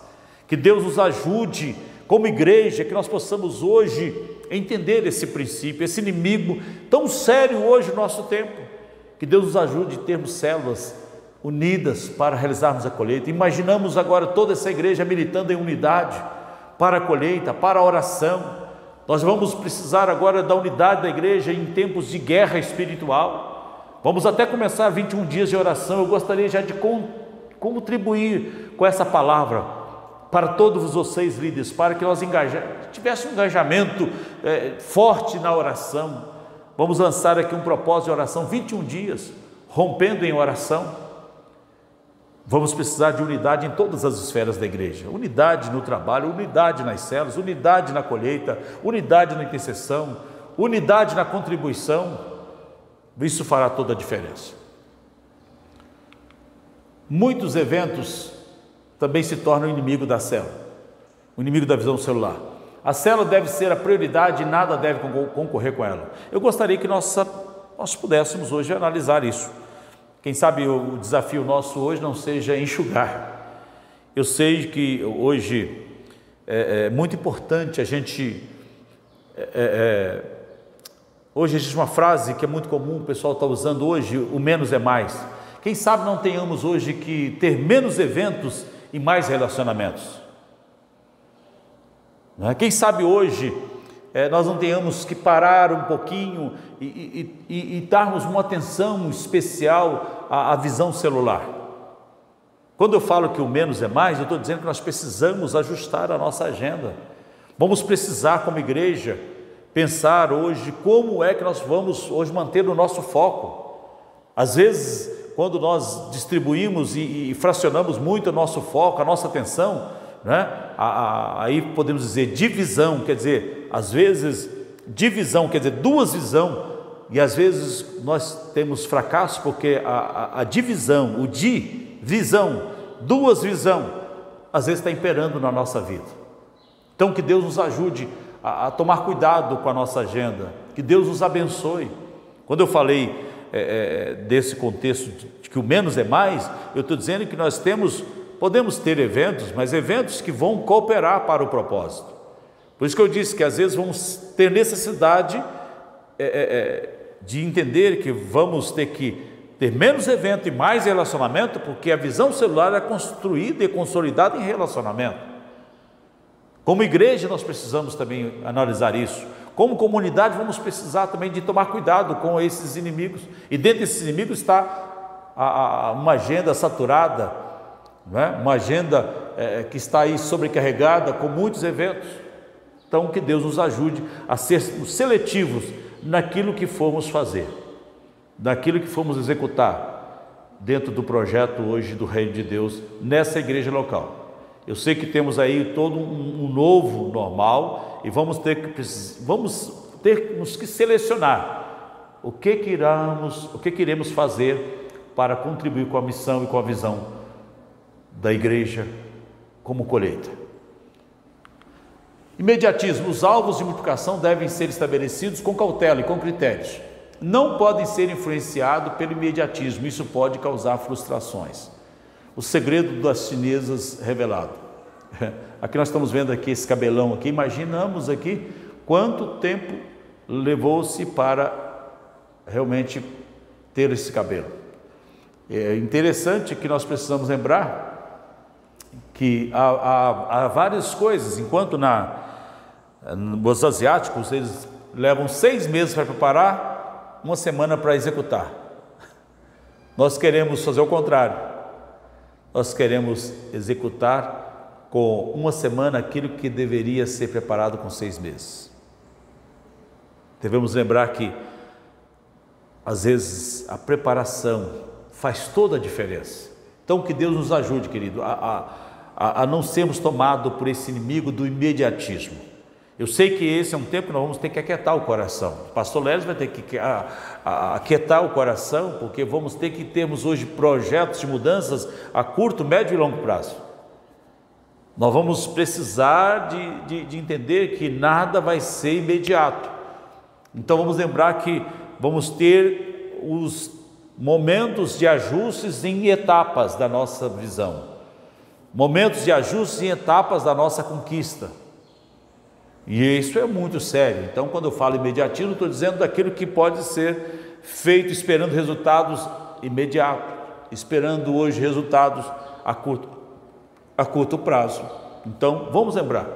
Que Deus nos ajude, como igreja, que nós possamos hoje entender esse princípio, esse inimigo tão sério hoje no nosso tempo. Que Deus nos ajude a termos células unidas para realizarmos a colheita. Imaginamos agora toda essa igreja militando em unidade para a colheita, para a oração. Nós vamos precisar agora da unidade da igreja em tempos de guerra espiritual. Vamos até começar 21 dias de oração. Eu gostaria já de contribuir com essa palavra para todos vocês, líderes, para que nós tivéssemos um engajamento forte na oração. Vamos lançar aqui um propósito de oração, 21 dias, rompendo em oração. Vamos precisar de unidade em todas as esferas da igreja, unidade no trabalho, unidade nas células, unidade na colheita, unidade na intercessão, unidade na contribuição. Isso fará toda a diferença. Muitos eventos também se tornam inimigo da célula, o inimigo da visão celular. A célula deve ser a prioridade e nada deve concorrer com ela. Eu gostaria que nós pudéssemos hoje analisar isso. Quem sabe o desafio nosso hoje não seja enxugar. Eu sei que hoje é muito importante a gente... Hoje existe uma frase que é muito comum, o pessoal está usando hoje, o menos é mais. Quem sabe não tenhamos hoje que ter menos eventos e mais relacionamentos. Quem sabe hoje nós não tenhamos que parar um pouquinho e darmos uma atenção especial à visão celular. Quando eu falo que o menos é mais, eu estou dizendo que nós precisamos ajustar a nossa agenda. Vamos precisar, como igreja, pensar hoje como é que nós vamos hoje manter o nosso foco. Às vezes, quando nós distribuímos e fracionamos muito o nosso foco, a nossa atenção, aí podemos dizer divisão, quer dizer, às vezes divisão, quer dizer duas visões, e às vezes nós temos fracasso porque a divisão, visão, duas visões, às vezes está imperando na nossa vida. Então que Deus nos ajude a tomar cuidado com a nossa agenda, que Deus nos abençoe. Quando eu falei desse contexto de que o menos é mais, eu estou dizendo que nós podemos ter eventos, mas eventos que vão cooperar para o propósito. Por isso que eu disse que às vezes vamos ter necessidade de entender que vamos ter que ter menos evento e mais relacionamento, porque a visão celular é construída e consolidada em relacionamento. Como igreja, nós precisamos também analisar isso. Como comunidade, vamos precisar também de tomar cuidado com esses inimigos. E dentro desses inimigos está uma agenda saturada, né? Uma agenda que está aí sobrecarregada com muitos eventos. Então, que Deus nos ajude a ser seletivos naquilo que formos fazer, naquilo que formos executar dentro do projeto hoje do Reino de Deus nessa igreja local. Eu sei que temos aí todo um novo normal e vamos termos que selecionar o que iremos fazer para contribuir com a missão e com a visão da igreja como colheita. Imediatismo. Os alvos de multiplicação devem ser estabelecidos com cautela e com critérios. Não podem ser influenciados pelo imediatismo, isso pode causar frustrações. O segredo das chinesas revelado. Aqui nós estamos vendo aqui esse cabelão aqui, imaginamos aqui quanto tempo levou-se para realmente ter esse cabelo. É interessante que nós precisamos lembrar que há várias coisas, enquanto os asiáticos eles levam 6 meses para preparar, 1 semana para executar. Nós queremos fazer o contrário. Nós queremos executar com 1 semana aquilo que deveria ser preparado com 6 meses. Devemos lembrar que às vezes a preparação faz toda a diferença. Então que Deus nos ajude, querido, a não sermos tomados por esse inimigo do imediatismo. Eu sei que esse é um tempo que nós vamos ter que aquietar o coração. O pastor Lélis vai ter que aquietar o coração, porque vamos ter que termos hoje projetos de mudanças a curto, médio e longo prazo. Nós vamos precisar de entender que nada vai ser imediato. Então vamos lembrar que vamos ter os momentos de ajustes em etapas da nossa visão. Momentos de ajustes em etapas da nossa conquista. E isso é muito sério. Então, quando eu falo imediatismo, estou dizendo daquilo que pode ser feito esperando resultados imediatos, esperando hoje resultados a curto prazo. Então, vamos lembrar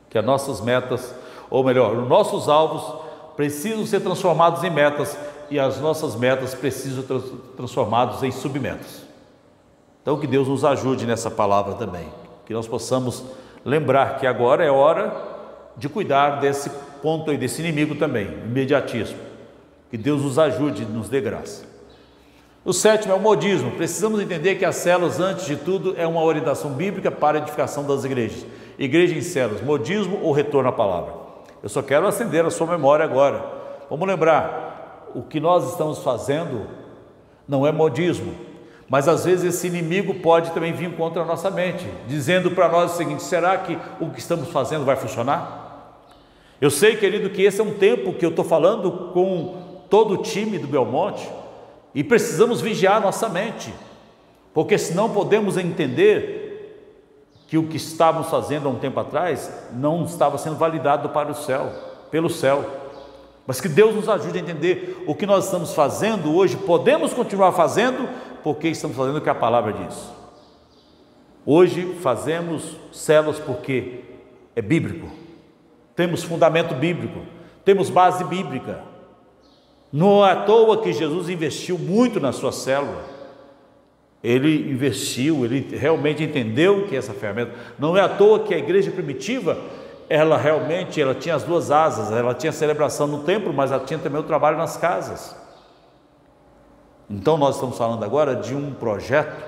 que as nossas metas, ou melhor, os nossos alvos precisam ser transformados em metas e as nossas metas precisam ser transformadas em submetas. Então, que Deus nos ajude nessa palavra também, que nós possamos lembrar que agora é hora de cuidar desse ponto aí, desse inimigo também, imediatismo. Que Deus nos ajude e nos dê graça. O 7º é o modismo. Precisamos entender que as células, antes de tudo, é uma orientação bíblica para a edificação das igrejas. Igreja em células, modismo ou retorno à palavra. Eu só quero acender a sua memória agora. Vamos lembrar, o que nós estamos fazendo não é modismo. Mas às vezes esse inimigo pode também vir contra a nossa mente, dizendo para nós o seguinte: será que o que estamos fazendo vai funcionar? Eu sei, querido, que esse é um tempo que eu estou falando com todo o time do Belmonte e precisamos vigiar nossa mente, porque senão podemos entender que o que estávamos fazendo há um tempo atrás não estava sendo validado para o céu, pelo céu. Mas que Deus nos ajude a entender o que nós estamos fazendo hoje, podemos continuar fazendo, porque estamos fazendo o que a palavra diz. Hoje fazemos células porque é bíblico, temos fundamento bíblico, temos base bíblica. Não é à toa que Jesus investiu muito na sua célula. Ele investiu, ele realmente entendeu que essa ferramenta. Não é à toa que a igreja primitiva, ela tinha as 2 asas, ela tinha celebração no templo, mas ela tinha também o trabalho nas casas. Então nós estamos falando agora de um projeto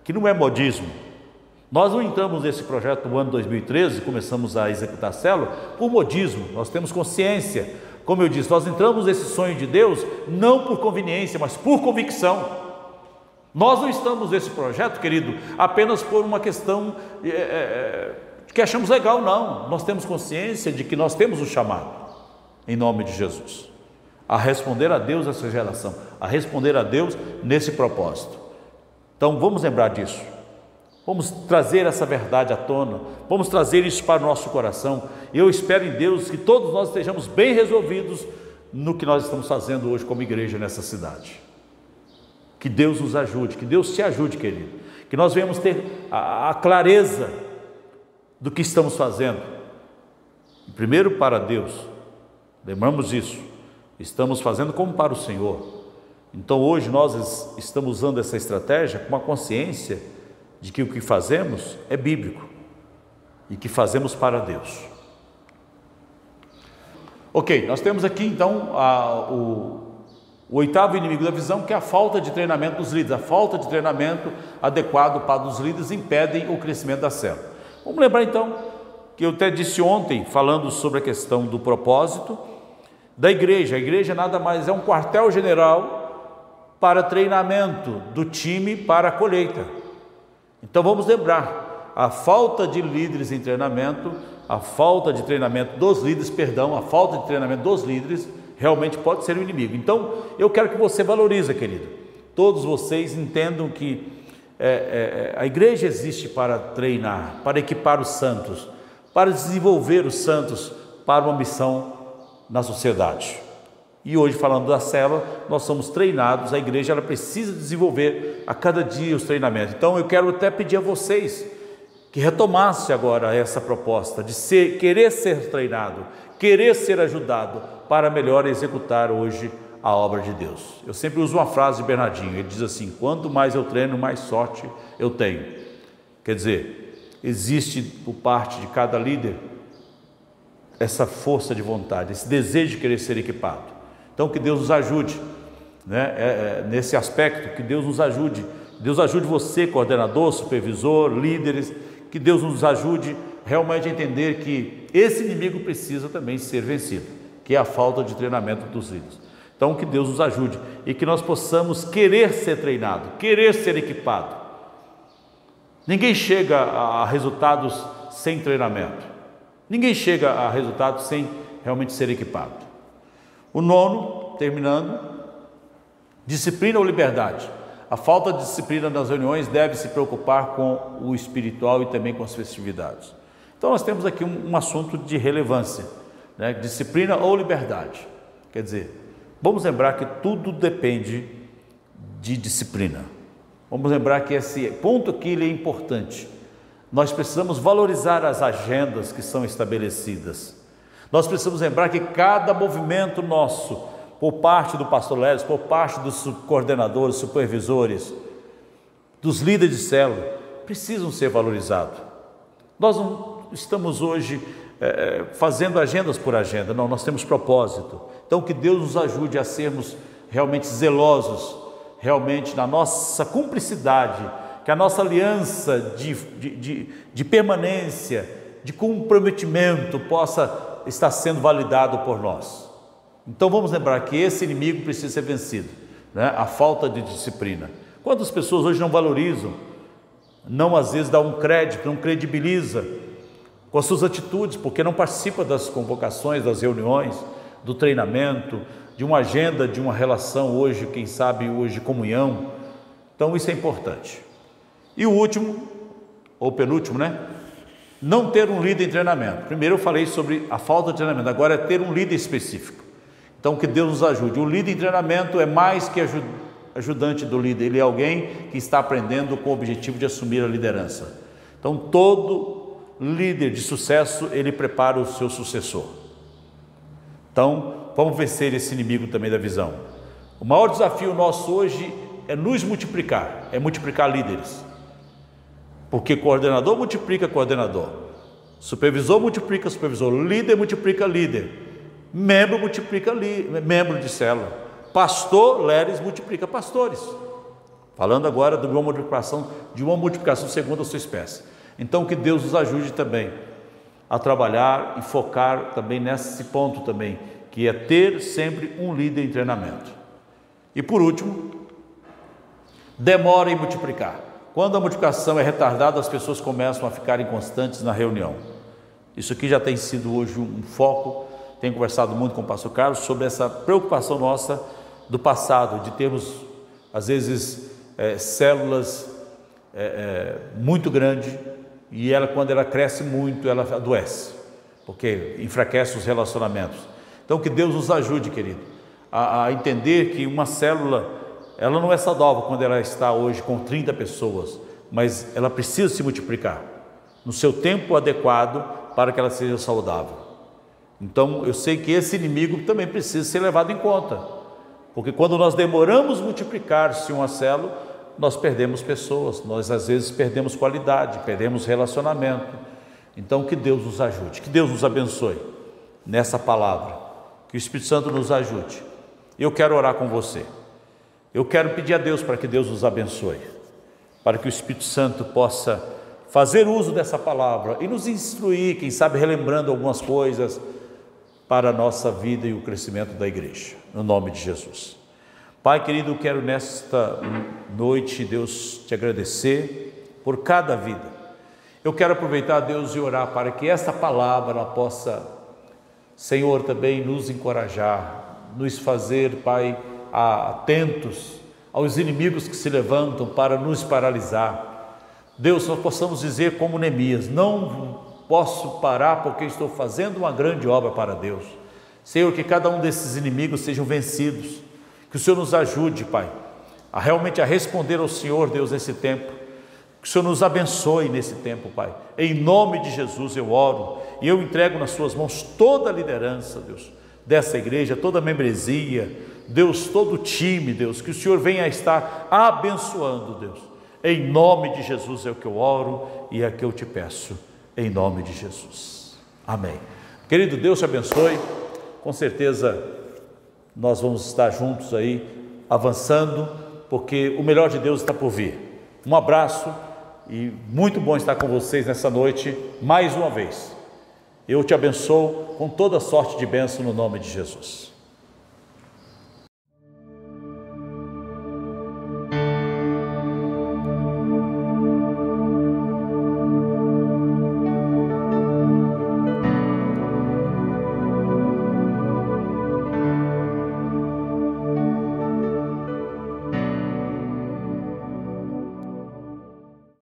que não é modismo. Nós não entramos nesse projeto no ano 2013, começamos a executar a célula por modismo. Nós temos consciência, como eu disse, nós entramos nesse sonho de Deus não por conveniência, mas por convicção. Nós não estamos nesse projeto, querido, apenas por uma questão que achamos legal, não. Nós temos consciência de que nós temos um chamado, em nome de Jesus, a responder a Deus nessa geração, a responder a Deus nesse propósito. Então vamos lembrar disso, vamos trazer essa verdade à tona, vamos trazer isso para o nosso coração. Eu espero em Deus que todos nós estejamos bem resolvidos no que nós estamos fazendo hoje como igreja nessa cidade. Que Deus nos ajude, que Deus te ajude, querido, que nós venhamos ter a clareza do que estamos fazendo, primeiro para Deus, lembramos disso, estamos fazendo como para o Senhor. Então hoje nós estamos usando essa estratégia com a consciência de que o que fazemos é bíblico e que fazemos para Deus. Ok, nós temos aqui então o oitavo inimigo da visão, que é a falta de treinamento dos líderes. A falta de treinamento adequado para os líderes impedem o crescimento da célula. Vamos lembrar então que eu até disse ontem, falando sobre a questão do propósito da igreja. A igreja nada mais é um quartel-general para treinamento do time para a colheita. Então vamos lembrar, a falta de líderes em treinamento, a falta de treinamento dos líderes, a falta de treinamento dos líderes realmente pode ser um inimigo. Então eu quero que você valorize, querido, todos vocês entendam que a igreja existe para treinar, para equipar os santos, para desenvolver os santos para uma missão na sociedade. E hoje, falando da célula, nós somos treinados, a igreja ela precisa desenvolver a cada dia os treinamentos. Então eu quero até pedir a vocês que retomasse agora essa proposta de querer ser treinado, querer ser ajudado para melhor executar hoje a obra de Deus. Eu sempre uso uma frase de Bernardinho, ele diz assim: quanto mais eu treino, mais sorte eu tenho. Quer dizer, existe por parte de cada líder essa força de vontade, esse desejo de querer ser equipado. Então que Deus nos ajude, né? Nesse aspecto, que Deus nos ajude. Deus ajude você, coordenador, supervisor, líderes, que Deus nos ajude realmente a entender que esse inimigo precisa também ser vencido, que é a falta de treinamento dos líderes. Então que Deus nos ajude e que nós possamos querer ser treinado, querer ser equipado. Ninguém chega a resultados sem treinamento, ninguém chega a resultados sem realmente ser equipado. O nono, terminando, disciplina ou liberdade. A falta de disciplina nas reuniões deve se preocupar com o espiritual e também com as festividades. Então nós temos aqui um assunto de relevância, né? Disciplina ou liberdade. Quer dizer, vamos lembrar que tudo depende de disciplina. Vamos lembrar que esse ponto aqui ele é importante. Nós precisamos valorizar as agendas que são estabelecidas. Nós precisamos lembrar que cada movimento nosso, por parte do pastor Léris, por parte dos coordenadores, supervisores, dos líderes de célula, precisam ser valorizados. Nós não estamos hoje fazendo agendas por agenda, não, nós temos propósito. Então que Deus nos ajude a sermos realmente zelosos, realmente na nossa cumplicidade, que a nossa aliança de permanência, de comprometimento possa estar sendo validado por nós. Então vamos lembrar que esse inimigo precisa ser vencido, né? A falta de disciplina. Quantas pessoas hoje não valorizam, não às vezes dá um crédito, não credibiliza com as suas atitudes, porque não participa das convocações, das reuniões, do treinamento, de uma agenda, de uma relação hoje, quem sabe hoje de comunhão. Então isso é importante. E o último, ou penúltimo, né? Não ter um líder em treinamento. Primeiro eu falei sobre a falta de treinamento, agora é ter um líder específico. Então que Deus nos ajude. O líder em treinamento é mais que ajudante do líder, ele é alguém que está aprendendo com o objetivo de assumir a liderança. Então todo líder de sucesso, ele prepara o seu sucessor. Então vamos vencer esse inimigo também da visão. O maior desafio nosso hoje é nos multiplicar, é multiplicar líderes. Porque coordenador multiplica coordenador, supervisor multiplica supervisor, líder multiplica líder, membro multiplica membro de célula, pastor Léris multiplica pastores. Falando agora de uma multiplicação segundo a sua espécie. Então que Deus nos ajude também a trabalhar e focar também nesse ponto também, que é ter sempre um líder em treinamento. E por último, demora em multiplicar. Quando a multiplicação é retardada, as pessoas começam a ficar inconstantes na reunião. Isso aqui já tem sido hoje um foco, tenho conversado muito com o pastor Carlos sobre essa preocupação nossa do passado, de termos às vezes células muito grandes e quando ela cresce muito, ela adoece, porque enfraquece os relacionamentos. Então que Deus nos ajude, querido, a entender que uma célula, ela não é saudável quando ela está hoje com 30 pessoas, mas ela precisa se multiplicar no seu tempo adequado para que ela seja saudável. Então eu sei que esse inimigo também precisa ser levado em conta, porque quando nós demoramos multiplicar-se uma célula, nós perdemos pessoas, nós às vezes perdemos qualidade, perdemos relacionamento. Então que Deus nos ajude, que Deus nos abençoe nessa palavra, que o Espírito Santo nos ajude. Eu quero orar com você, eu quero pedir a Deus para que Deus nos abençoe, para que o Espírito Santo possa fazer uso dessa palavra e nos instruir, quem sabe relembrando algumas coisas para a nossa vida e o crescimento da igreja, no nome de Jesus. Pai querido, eu quero nesta noite, Deus, te agradecer por cada vida. Eu quero aproveitar, Deus, e orar para que esta palavra ela possa, Senhor, também nos encorajar, nos fazer, Pai, atentos aos inimigos que se levantam para nos paralisar. Deus, nós possamos dizer como Neemias: não posso parar porque estou fazendo uma grande obra para Deus. Senhor, que cada um desses inimigos sejam vencidos, que o Senhor nos ajude, Pai, a realmente responder ao Senhor, Deus, nesse tempo, que o Senhor nos abençoe nesse tempo, Pai. Em nome de Jesus eu oro e eu entrego nas suas mãos toda a liderança, Deus, dessa igreja, toda a membresia, Deus, todo o time, Deus, que o Senhor venha a estar abençoando, Deus. Em nome de Jesus é o que eu oro e é o que eu te peço, em nome de Jesus. Amém. Querido, Deus te abençoe. Com certeza nós vamos estar juntos aí, avançando, porque o melhor de Deus está por vir. Um abraço e muito bom estar com vocês nessa noite, mais uma vez. Eu te abençoo com toda sorte de bênção no nome de Jesus.